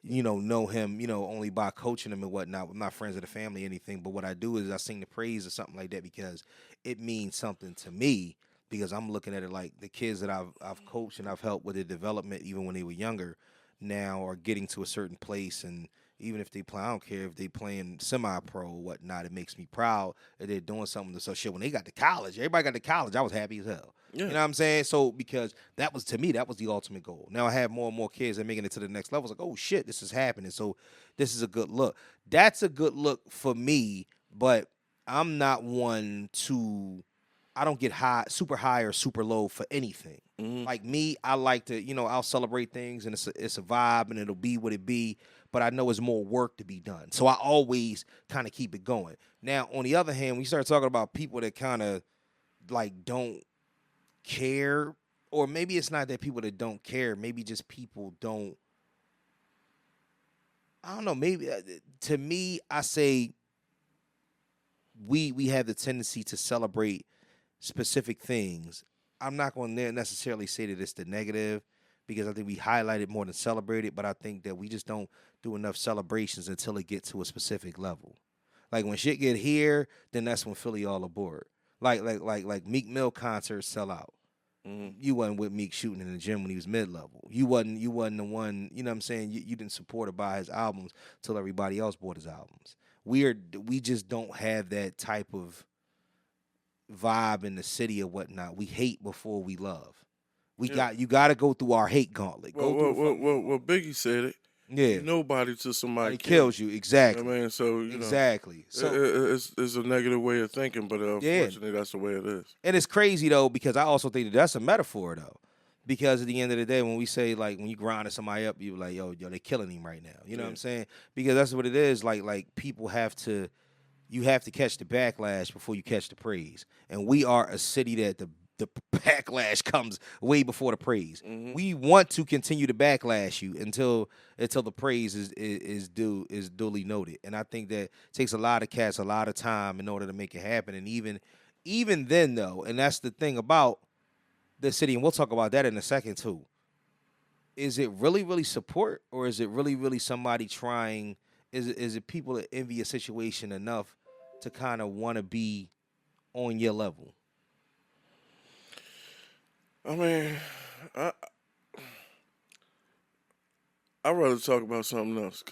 Speaker 1: know him, only by coaching him and whatnot. I'm not friends of the family or anything. But what I do is I sing the praise or something like that because it means something to me, because I'm looking at it like the kids that I've coached and I've helped with their development even when they were younger now are getting to a certain place. And even if they play, I don't care if they playing semi-pro or whatnot, it makes me proud that they're doing something. So shit, when they got to college, everybody got to college, I was happy as hell.
Speaker 3: Yeah.
Speaker 1: You know what I'm saying? So because that was, to me, that was the ultimate goal. Now I have more and more kids that are making it to the next level. It's like, oh shit, this is happening. So this is a good look. That's a good look for me, but I'm not one to, I don't get super high or super low for anything.
Speaker 3: Mm-hmm.
Speaker 1: Like me, I like to, I'll celebrate things and it's a vibe and it'll be what it be, but I know there's more work to be done. So I always kind of keep it going. Now, on the other hand, we start talking about people that kind of like don't care, or maybe it's not that people that don't care, maybe just people don't, I don't know, maybe to me, I say we have the tendency to celebrate specific things. I'm not going to necessarily say that it's the negative, because I think we highlight it more than celebrate it, but I think that we just don't do enough celebrations until it gets to a specific level. Like when shit get here, then that's when Philly all aboard. Like Meek Mill concerts sell out.
Speaker 3: Mm-hmm.
Speaker 1: You wasn't with Meek shooting in the gym when he was mid-level. You wasn't the one, you know what I'm saying? You didn't support or buy his albums till everybody else bought his albums. We just don't have that type of vibe in the city or whatnot. We hate before we love. You got to go through our hate gauntlet.
Speaker 3: Well, Biggie said it.
Speaker 1: Yeah.
Speaker 3: You're nobody till somebody
Speaker 1: kills you. Exactly.
Speaker 3: You know what I mean, so
Speaker 1: exactly. So
Speaker 3: it's a negative way of thinking, but unfortunately, that's the way it is.
Speaker 1: And it's crazy though, because I also think that that's a metaphor though. Because at the end of the day, when we say, like, when you grinding somebody up, you like, yo, they killing him right now. You know what I'm saying? Because that's what it is. Like people you have to catch the backlash before you catch the praise. And we are a city that the backlash comes way before the praise.
Speaker 3: Mm-hmm.
Speaker 1: We want to continue to backlash you until the praise is duly noted. And I think that takes a lot of cats a lot of time in order to make it happen. And even then though, and that's the thing about the city, and we'll talk about that in a second too. Is it really, really support, or is it really, really somebody trying? Is it people that envy a situation enough to kind of want to be on your level?
Speaker 3: I mean, I'd rather talk about something else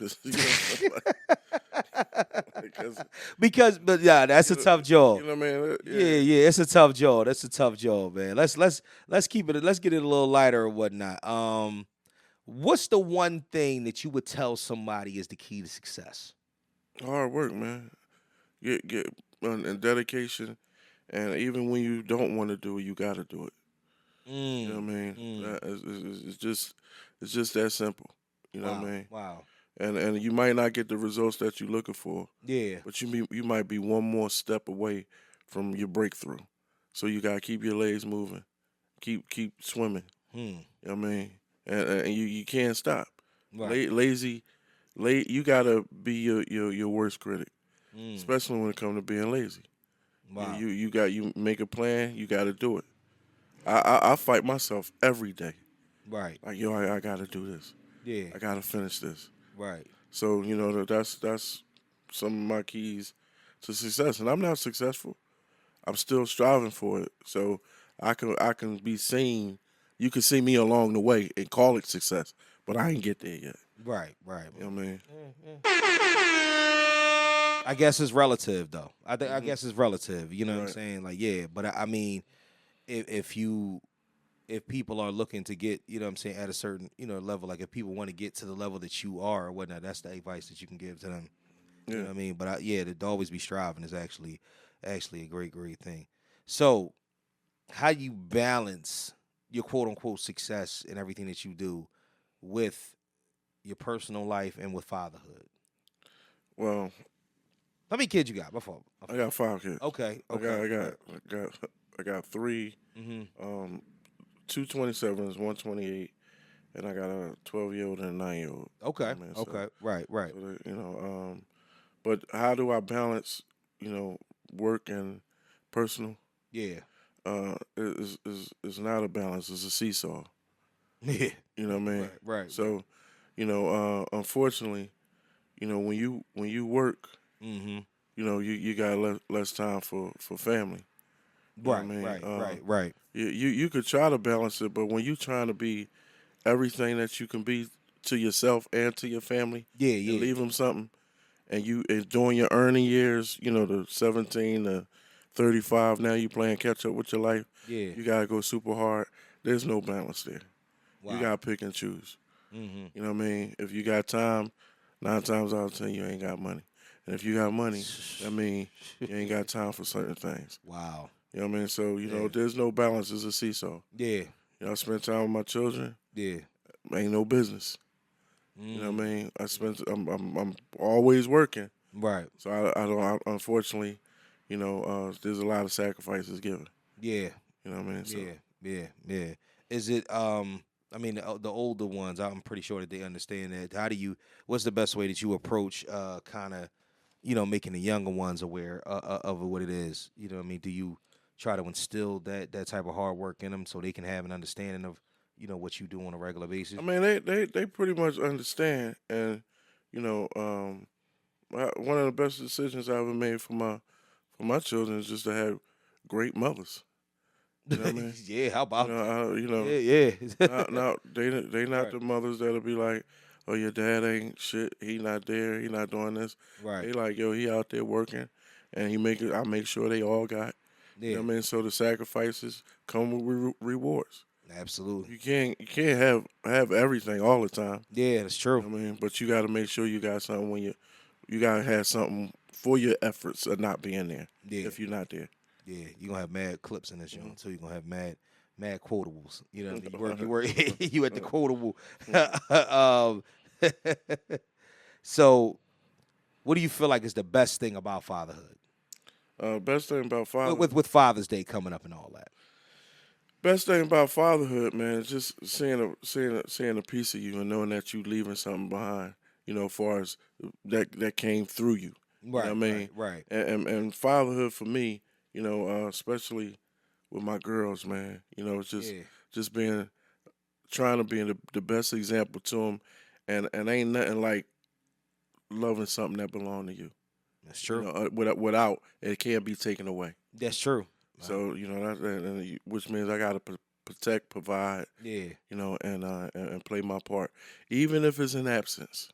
Speaker 1: but yeah, that's a tough job.
Speaker 3: You know what I mean?
Speaker 1: Yeah, it's a tough job. That's a tough job, man. Let's keep it. Let's get it a little lighter or whatnot. What's the one thing that you would tell somebody is the key to success?
Speaker 3: Hard work, man. Get and dedication, and even when you don't want to do it, you got to do it. You know what I mean? It's just that simple. You know what I mean?
Speaker 1: Wow.
Speaker 3: And you might not get the results that you're looking for.
Speaker 1: Yeah.
Speaker 3: But you might be one more step away from your breakthrough. So you gotta keep your legs moving, keep swimming. You know what I mean? And you can't stop.
Speaker 1: Right.
Speaker 3: You gotta be your worst critic, especially when it comes to being lazy.
Speaker 1: Wow.
Speaker 3: You make a plan. You got to do it. I fight myself every day.
Speaker 1: Right.
Speaker 3: Like, yo, I got to do this.
Speaker 1: Yeah.
Speaker 3: I got to finish this.
Speaker 1: Right.
Speaker 3: So, that's some of my keys to success. And I'm not successful. I'm still striving for it. So I can be seen. You can see me along the way and call it success, but I ain't get there yet.
Speaker 1: Right.
Speaker 3: You know what I mean?
Speaker 1: I guess it's relative, though. I guess it's relative. You know what I'm saying? Like, yeah. But I mean, if people are looking to get, you know what I'm saying, at a certain, level, like if people want to get to the level that you are or whatnot, that's the advice that you can give to them. You know what I mean? But to always be striving is actually a great, great thing. So how do you balance your quote unquote success and everything that you do with your personal life and with fatherhood?
Speaker 3: Well,
Speaker 1: How many kids you got? Before.
Speaker 3: I got 5 kids.
Speaker 1: Okay.
Speaker 3: I got 3.
Speaker 1: Mm-hmm.
Speaker 3: 2 27s, 1 28, and I got a 12-year-old and a 9-year-old.
Speaker 1: Okay.
Speaker 3: You know what I mean?
Speaker 1: Okay. Right. Right.
Speaker 3: So that, but how do I balance, work and personal?
Speaker 1: Yeah.
Speaker 3: Is not a balance. It's a seesaw.
Speaker 1: Yeah.
Speaker 3: You know what I mean?
Speaker 1: Right.
Speaker 3: So, unfortunately, when you work,
Speaker 1: Mm-hmm.
Speaker 3: you got less time for family. You know
Speaker 1: Right.
Speaker 3: what I mean?
Speaker 1: Right.
Speaker 3: You could try to balance it, but when you're trying to be everything that you can be to yourself and to your family,
Speaker 1: Yeah.
Speaker 3: and
Speaker 1: Yeah.
Speaker 3: leave them something, and during your earning years, the 17 to 35, now you playing catch up with your life.
Speaker 1: Yeah.
Speaker 3: You gotta go super hard. There's no balance there.
Speaker 1: Wow.
Speaker 3: You gotta pick and choose.
Speaker 1: Mm-hmm.
Speaker 3: You know what I mean? If you got time, 9 times out of 10 you ain't got money, and if you got money, that mean you ain't got time for certain things.
Speaker 1: Wow.
Speaker 3: You know what I mean? So
Speaker 1: Yeah.
Speaker 3: there's no balance. It's a seesaw.
Speaker 1: Yeah.
Speaker 3: I spend time with my children.
Speaker 1: Yeah.
Speaker 3: Ain't no business.
Speaker 1: Mm.
Speaker 3: You know what I mean? I'm always working.
Speaker 1: Right.
Speaker 3: So unfortunately, there's a lot of sacrifices given.
Speaker 1: Yeah.
Speaker 3: You know what I mean? So,
Speaker 1: Yeah. Is it I mean the older ones, I'm pretty sure that they understand that. What's the best way that you approach kind of, making the younger ones aware of what it is? You know what I mean? Do you try to instill that type of hard work in them so they can have an understanding of, what you do on a regular basis?
Speaker 3: I mean, they pretty much understand, and one of the best decisions I ever made for my children is just to have great mothers. You know what I mean?
Speaker 1: Yeah, how about
Speaker 3: Yeah.
Speaker 1: yeah.
Speaker 3: Now they not
Speaker 1: Right.
Speaker 3: the mothers that'll be like, oh, your dad ain't shit. He not there. He not doing this.
Speaker 1: Right.
Speaker 3: They like, yo, he out there working, and I make sure they all got.
Speaker 1: Yeah.
Speaker 3: You know what I mean? So the sacrifices come with rewards.
Speaker 1: Absolutely.
Speaker 3: You can't have everything all the time.
Speaker 1: Yeah, that's true.
Speaker 3: You know what I mean? But you got to make sure you got something when you got to have something for your efforts of not being there.
Speaker 1: Yeah.
Speaker 3: If you're not there.
Speaker 1: Yeah, you're gonna have mad clips in this joint too. You're gonna have mad quotables. You know what I mean? You work you at the quotable. um, so what do you feel like is the best thing about fatherhood?
Speaker 3: Best thing about fatherhood.
Speaker 1: With Father's Day coming up and all that.
Speaker 3: Best thing about fatherhood, man, is just seeing a piece of you and knowing that you leaving something behind. As far as that came through you.
Speaker 1: Right.
Speaker 3: You know what I mean?
Speaker 1: Right.
Speaker 3: And fatherhood for me, especially with my girls, man. It's just trying to be the best example to them, and ain't nothing like loving something that belong to you.
Speaker 1: That's true.
Speaker 3: Without it can't be taken away.
Speaker 1: That's true.
Speaker 3: So which means I gotta protect, provide.
Speaker 1: Yeah.
Speaker 3: And play my part, even if it's in absence.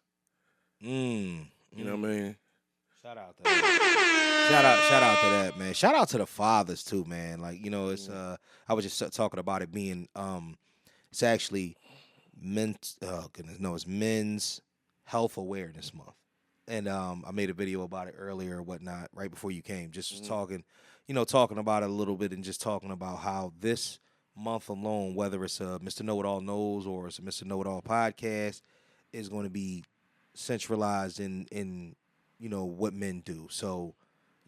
Speaker 3: You know what I mean?
Speaker 1: Shout out to that. Shout out to that, man. Shout out to the fathers too, man. Like, it's I was just talking about it being it's actually it's Men's Health Awareness Month. And I made a video about it earlier or whatnot, right before you came. Just talking about it a little bit and just talking about how this month alone, whether it's a Mr. Know-It-All Knows or it's a Mr. Know-It-All podcast, is going to be centralized in what men do. So,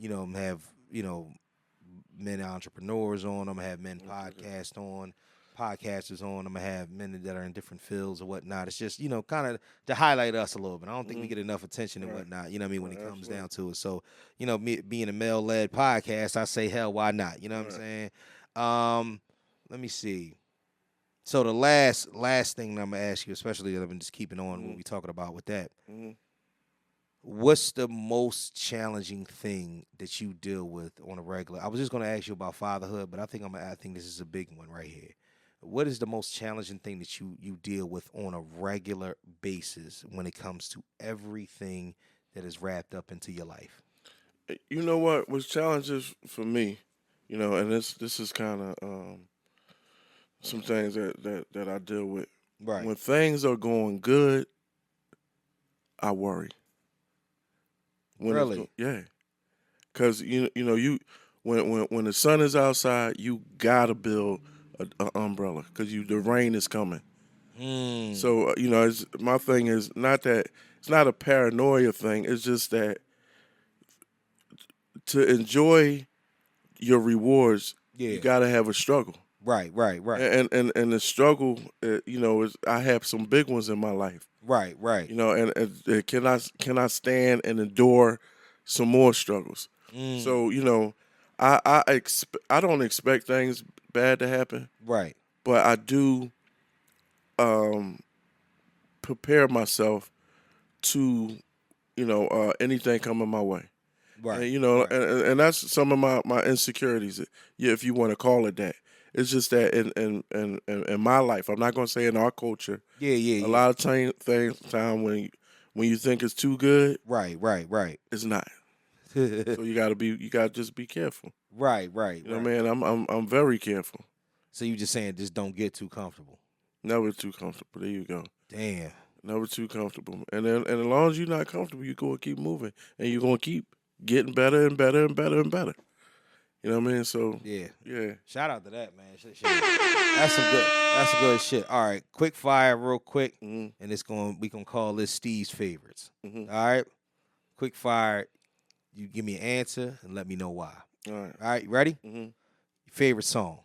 Speaker 1: have men entrepreneurs on. I'm gonna have men podcasters on. I'm gonna have men that are in different fields or whatnot. It's just kind of to highlight us a little bit. I don't think we get enough attention and whatnot. You know what I mean when it comes down to it. So me being a male led podcast, I say hell, why not? You know what I'm saying? Let me see. So the last thing that I'm gonna ask you, especially that I've been just keeping on what we talking about with that. What's the most challenging thing that you deal with on a regular? I was just gonna ask you about fatherhood, but I think this is a big one right here. What is the most challenging thing that you deal with on a regular basis when it comes to everything that is wrapped up into your life?
Speaker 3: You know what was challenges for me, and this is kind of some things that I deal with.
Speaker 1: Right.
Speaker 3: When things are going good, I worry.
Speaker 1: Really?
Speaker 3: Yeah. Because when the sun is outside, you gotta build a umbrella because the rain is coming.
Speaker 1: Mm.
Speaker 3: So my thing is not that it's not a paranoia thing. It's just that to enjoy your rewards, you got to have a struggle.
Speaker 1: Right.
Speaker 3: And the struggle, is I have some big ones in my life.
Speaker 1: Right.
Speaker 3: And can I stand and endure some more struggles?
Speaker 1: Mm.
Speaker 3: So I don't expect things bad to happen.
Speaker 1: Right.
Speaker 3: But I do prepare myself to anything coming my way.
Speaker 1: Right.
Speaker 3: And that's some of my insecurities. Yeah, if you want to call it that. It's just that in my life, I'm not gonna say in our culture.
Speaker 1: Yeah.
Speaker 3: A lot of time when you think it's too good,
Speaker 1: Right.
Speaker 3: it's not. So you gotta just be careful.
Speaker 1: Right.
Speaker 3: You know, man, I'm very careful.
Speaker 1: So you just saying just don't get too comfortable.
Speaker 3: Never too comfortable. There you go.
Speaker 1: Damn.
Speaker 3: Never too comfortable. And as long as you're not comfortable, you're gonna keep moving, and you're gonna keep getting better and better and better and better. You know what I mean? So
Speaker 1: yeah.
Speaker 3: Shout
Speaker 1: out to that, man. Shit. That's some good shit. All right, quick fire, real quick, and we gonna call this Steve's favorites. All right, quick fire. You give me an answer and let me know why.
Speaker 3: All
Speaker 1: right, you ready?
Speaker 3: Mm-hmm.
Speaker 1: Your favorite song?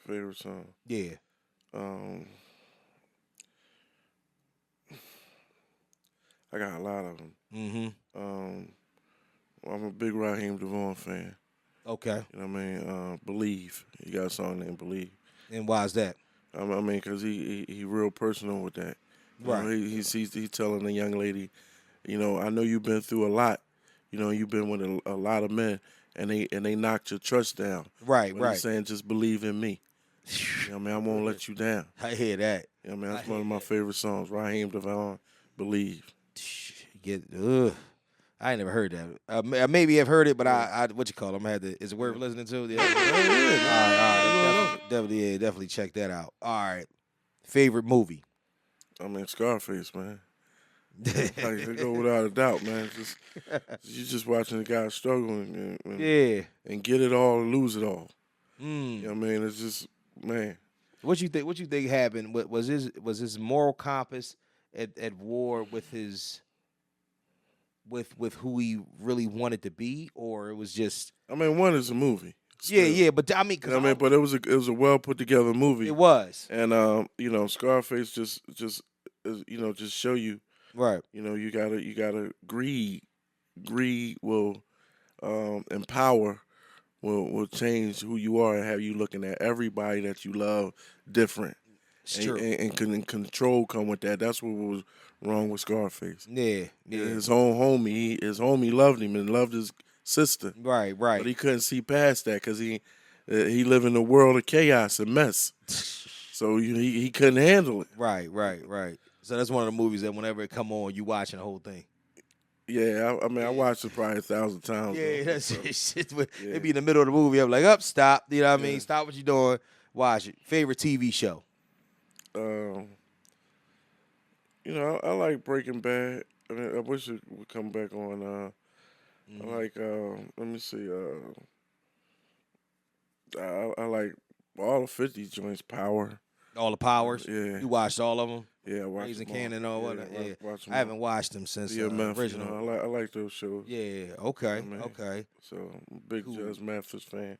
Speaker 3: Favorite song?
Speaker 1: Yeah.
Speaker 3: I got a lot of them.
Speaker 1: Mm-hmm.
Speaker 3: I'm a big Raheem DeVaughn fan.
Speaker 1: Okay.
Speaker 3: You know what I mean? Believe. He got a song named Believe.
Speaker 1: And why is that?
Speaker 3: I mean, because he real personal with that.
Speaker 1: Right.
Speaker 3: He's telling the young lady, I know you've been through a lot. You've been with a lot of men, and they knocked your trust down.
Speaker 1: Right.
Speaker 3: He's saying, just believe in me. I won't let you down.
Speaker 1: I hear that.
Speaker 3: That's one of my favorite songs. Raheem DeVaughn, Believe.
Speaker 1: I ain't never heard that. Maybe I've heard it, but I what you call it? I'm gonna have to. Is it worth listening to? Yeah. All right. Definitely check that out. All right. Favorite movie?
Speaker 3: Scarface, man. It go without a doubt, man. You just watching the guy struggle and get it all and lose it all. You know what I mean? It's just, man.
Speaker 1: What you think happened? Was his moral compass at war with his with who he really wanted to be, or it was just?
Speaker 3: One is a movie.
Speaker 1: Still. Yeah, but I mean,
Speaker 3: but it was a well put together movie.
Speaker 1: It was,
Speaker 3: and Scarface just show you,
Speaker 1: right?
Speaker 3: You gotta greed will empower, will change who you are and have you looking at everybody that you love different.
Speaker 1: It's true.
Speaker 3: And control come with that. That's what was wrong with Scarface.
Speaker 1: Yeah.
Speaker 3: His own homie loved him and loved his sister.
Speaker 1: Right.
Speaker 3: But he couldn't see past that because he lived in a world of chaos and mess. So he couldn't handle it.
Speaker 1: Right. So that's one of the movies that whenever it come on, you watching the whole thing.
Speaker 3: Yeah, I watched it probably 1,000 times.
Speaker 1: Yeah, that's it. It be in the middle of the movie. I'm like, stop. You know what I mean? Stop what you're doing. Watch it. Favorite TV show?
Speaker 3: I like Breaking Bad. I wish it would come back on. I like. Let me see. I like all the 50 joints. Power.
Speaker 1: All the Powers.
Speaker 3: Yeah.
Speaker 1: You watched all of them.
Speaker 3: Yeah, I watched
Speaker 1: Raising
Speaker 3: them all.
Speaker 1: Canon or what?
Speaker 3: Yeah,
Speaker 1: I haven't watched them since the original.
Speaker 3: I like those shows.
Speaker 1: Yeah. Okay. Okay.
Speaker 3: So I'm a big Judge Mathis fan.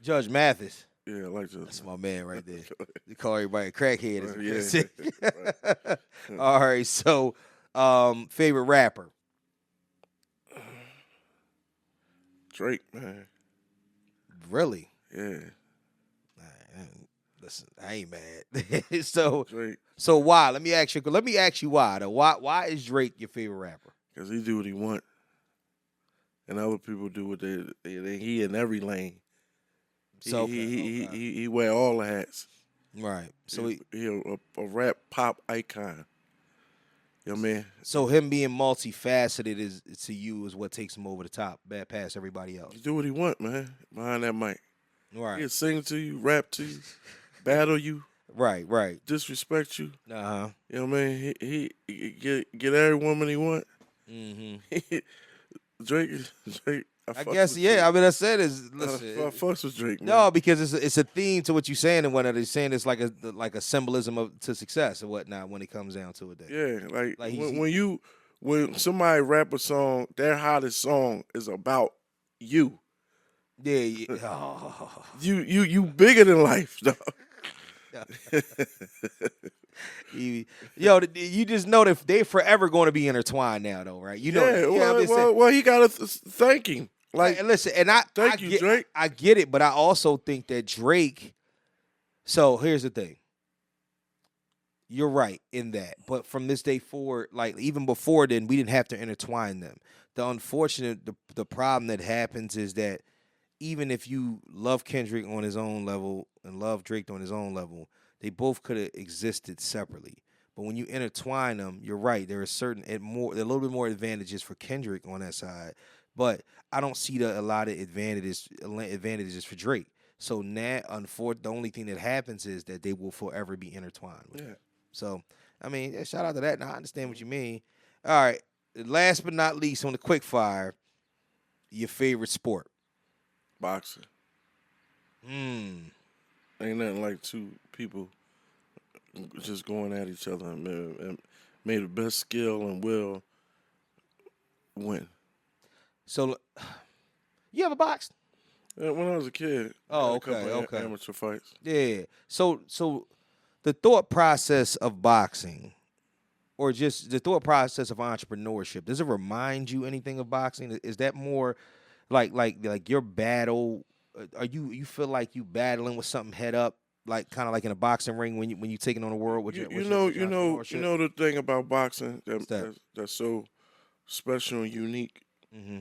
Speaker 1: Judge Mathis.
Speaker 3: Yeah, I like Judge.
Speaker 1: That's my man right there. They call everybody a crackhead.
Speaker 3: Yeah.
Speaker 1: All right. So, favorite rapper?
Speaker 3: Drake, man.
Speaker 1: Really?
Speaker 3: Yeah.
Speaker 1: Listen, I ain't mad. So
Speaker 3: Drake.
Speaker 1: So why? Let me ask you why though. Why is Drake your favorite rapper?
Speaker 3: Because he do what he want, and other people do what he in every lane. So he wear all the hats.
Speaker 1: Right. So
Speaker 3: he a rap pop icon. You know what I mean?
Speaker 1: So him being multifaceted is to you is what takes him over the top, past everybody else.
Speaker 3: He do what he want, man. Behind that mic.
Speaker 1: Right.
Speaker 3: He'll sing to you, rap to you, battle you.
Speaker 1: Right.
Speaker 3: Disrespect you.
Speaker 1: Uh-huh.
Speaker 3: You know what I mean? He get every woman he want.
Speaker 1: Mm-hmm.
Speaker 3: Drake
Speaker 1: I guess, yeah. I mean, I said is listen.
Speaker 3: I fucks with Drake, man.
Speaker 1: No, because it's a theme to what you're saying, and what they're saying is like a symbolism to success and whatnot when it comes down to it.
Speaker 3: Yeah,
Speaker 1: Like
Speaker 3: when somebody rap a song, their hottest song is about you.
Speaker 1: Yeah. Oh.
Speaker 3: You bigger than life, dog.
Speaker 1: You just know that they're forever going to be intertwined now, though, right? You know.
Speaker 3: Well, he got to thank him. Like,
Speaker 1: and listen, and I
Speaker 3: you, Drake.
Speaker 1: I get it, but I also think that Drake. So here's the thing. You're right in that, but from this day forward, like even before then, we didn't have to intertwine them. The problem that happens is that even if you love Kendrick on his own level and love Drake on his own level, they both could have existed separately. But when you intertwine them, you're right. There are there are a little bit more advantages for Kendrick on that side, but I don't see a lot of advantages for Drake. So now, the only thing that happens is that they will forever be intertwined.
Speaker 3: Yeah.
Speaker 1: So, I mean, yeah, shout out to that. Now, I understand what you mean. All right. Last but not least, on the Quickfire, your favorite sport?
Speaker 3: Boxing. Ain't nothing like two people just going at each other and may the best skill and will win.
Speaker 1: So, you ever boxed?
Speaker 3: When I was a kid,
Speaker 1: Oh,
Speaker 3: I had a couple
Speaker 1: okay.
Speaker 3: amateur fights.
Speaker 1: Yeah. So the thought process of boxing, or just the thought process of entrepreneurship, does it remind you anything of boxing? Is that more like your battle? Are you feel like you battling with something head up, like kind of like in a boxing ring when you taking on the world with
Speaker 3: you know the thing about boxing that's so special and unique. Mm-hmm.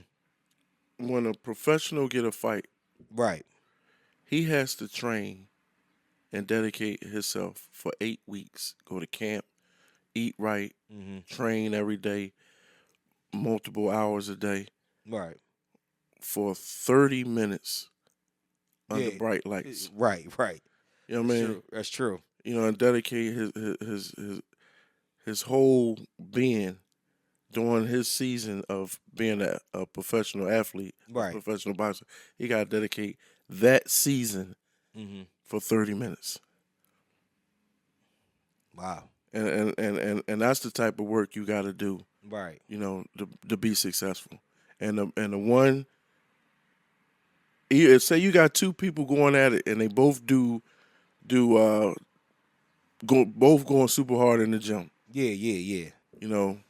Speaker 3: When a professional get a fight,
Speaker 1: right,
Speaker 3: he has to train and dedicate himself for 8 weeks. Go to camp, eat right, train every day, multiple hours a day,
Speaker 1: right,
Speaker 3: for 30 minutes under bright lights.
Speaker 1: Right.
Speaker 3: You know what I mean?
Speaker 1: That's true.
Speaker 3: You know, and dedicate his whole being during his season of being a professional athlete,
Speaker 1: right,
Speaker 3: a professional boxer. He got to dedicate that season for 30 minutes.
Speaker 1: Wow.
Speaker 3: And that's the type of work you got to do,
Speaker 1: right?
Speaker 3: You know, to be successful. And the one, say you got two people going at it, and they both both going super hard in the gym.
Speaker 1: Yeah.
Speaker 3: You know,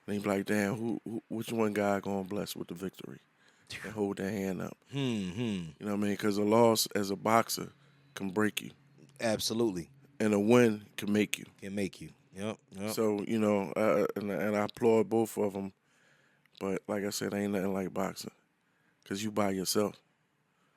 Speaker 3: and you be like, damn, which one guy gonna bless with the victory and hold their hand up? You know what I mean? Because a loss as a boxer can break you.
Speaker 1: Absolutely.
Speaker 3: And a win can make you.
Speaker 1: Yep.
Speaker 3: So, you know, and I applaud both of them. But like I said, ain't nothing like boxing. Because you by yourself.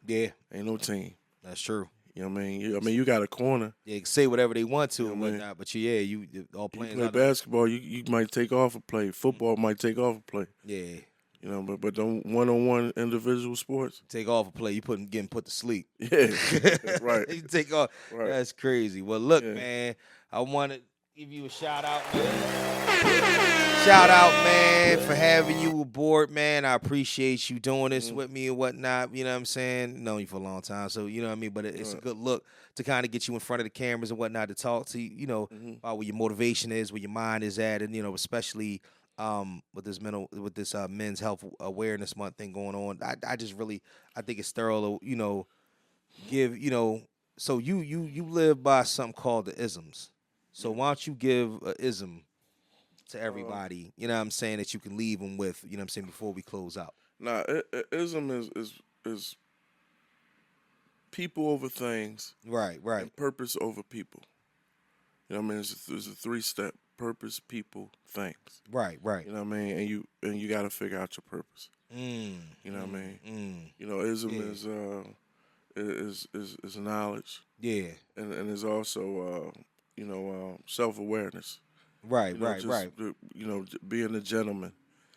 Speaker 1: Yeah.
Speaker 3: Ain't no team.
Speaker 1: That's true.
Speaker 3: You know what I mean? You got a corner.
Speaker 1: Yeah, you can say whatever they want to and
Speaker 3: what I
Speaker 1: whatnot, but you all playing.
Speaker 3: You play basketball, you might take off a play. Football might take off a play.
Speaker 1: Yeah.
Speaker 3: You know, but don't one-on-one individual sports.
Speaker 1: Take off a play, you getting put to sleep.
Speaker 3: Yeah, right.
Speaker 1: You take off. Right. That's crazy. Well, look, man, I want to give you a shout out, man. Shout out, man, for having you aboard, man. I appreciate you doing this with me and whatnot. You know what I'm saying? Known you for a long time, so you know what I mean. But it's a good look to kind of get you in front of the cameras and whatnot to talk to you know about where your motivation is, where your mind is at, and you know especially with this men's health awareness month thing going on. I think it's thorough. You know, so you live by something called the isms. So why don't you give an ism to everybody, you know what I'm saying, that you can leave them with, you know what I'm saying, before we close out?
Speaker 3: Nah, ism is people over things.
Speaker 1: Right.
Speaker 3: And purpose over people. You know what I mean? There's a 3-step: purpose, people, things.
Speaker 1: Right.
Speaker 3: You know what I mean? And you got to figure out your purpose. You know what I mean? You know, ism is knowledge.
Speaker 1: Yeah.
Speaker 3: And is also self-awareness.
Speaker 1: Right.
Speaker 3: You know, being a gentleman.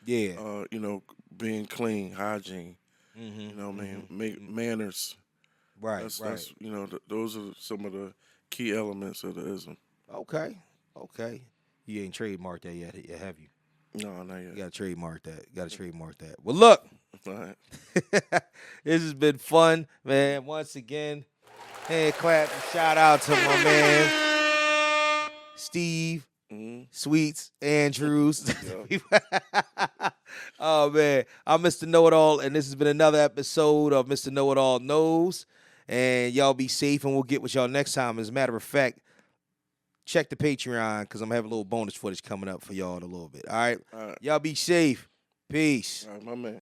Speaker 1: Yeah.
Speaker 3: You know, being clean, hygiene. You know what I mean? Manners.
Speaker 1: Right.
Speaker 3: That's you know, those are some of the key elements of the ism.
Speaker 1: Okay. You ain't trademarked that yet, have you?
Speaker 3: No, not yet.
Speaker 1: You gotta trademark that. Well, look.
Speaker 3: All right.
Speaker 1: This has been fun, man. Once again, hand clap and shout out to my man, Steve. Sweets, Andrews. Oh, man. I'm Mr. Know-It-All, and this has been another episode of Mr. Know-It-All Knows. And y'all be safe, and we'll get with y'all next time. As a matter of fact, check the Patreon, because I'm having a little bonus footage coming up for y'all in a little bit. All right?
Speaker 3: All right.
Speaker 1: Y'all be safe. Peace.
Speaker 3: All right, my man.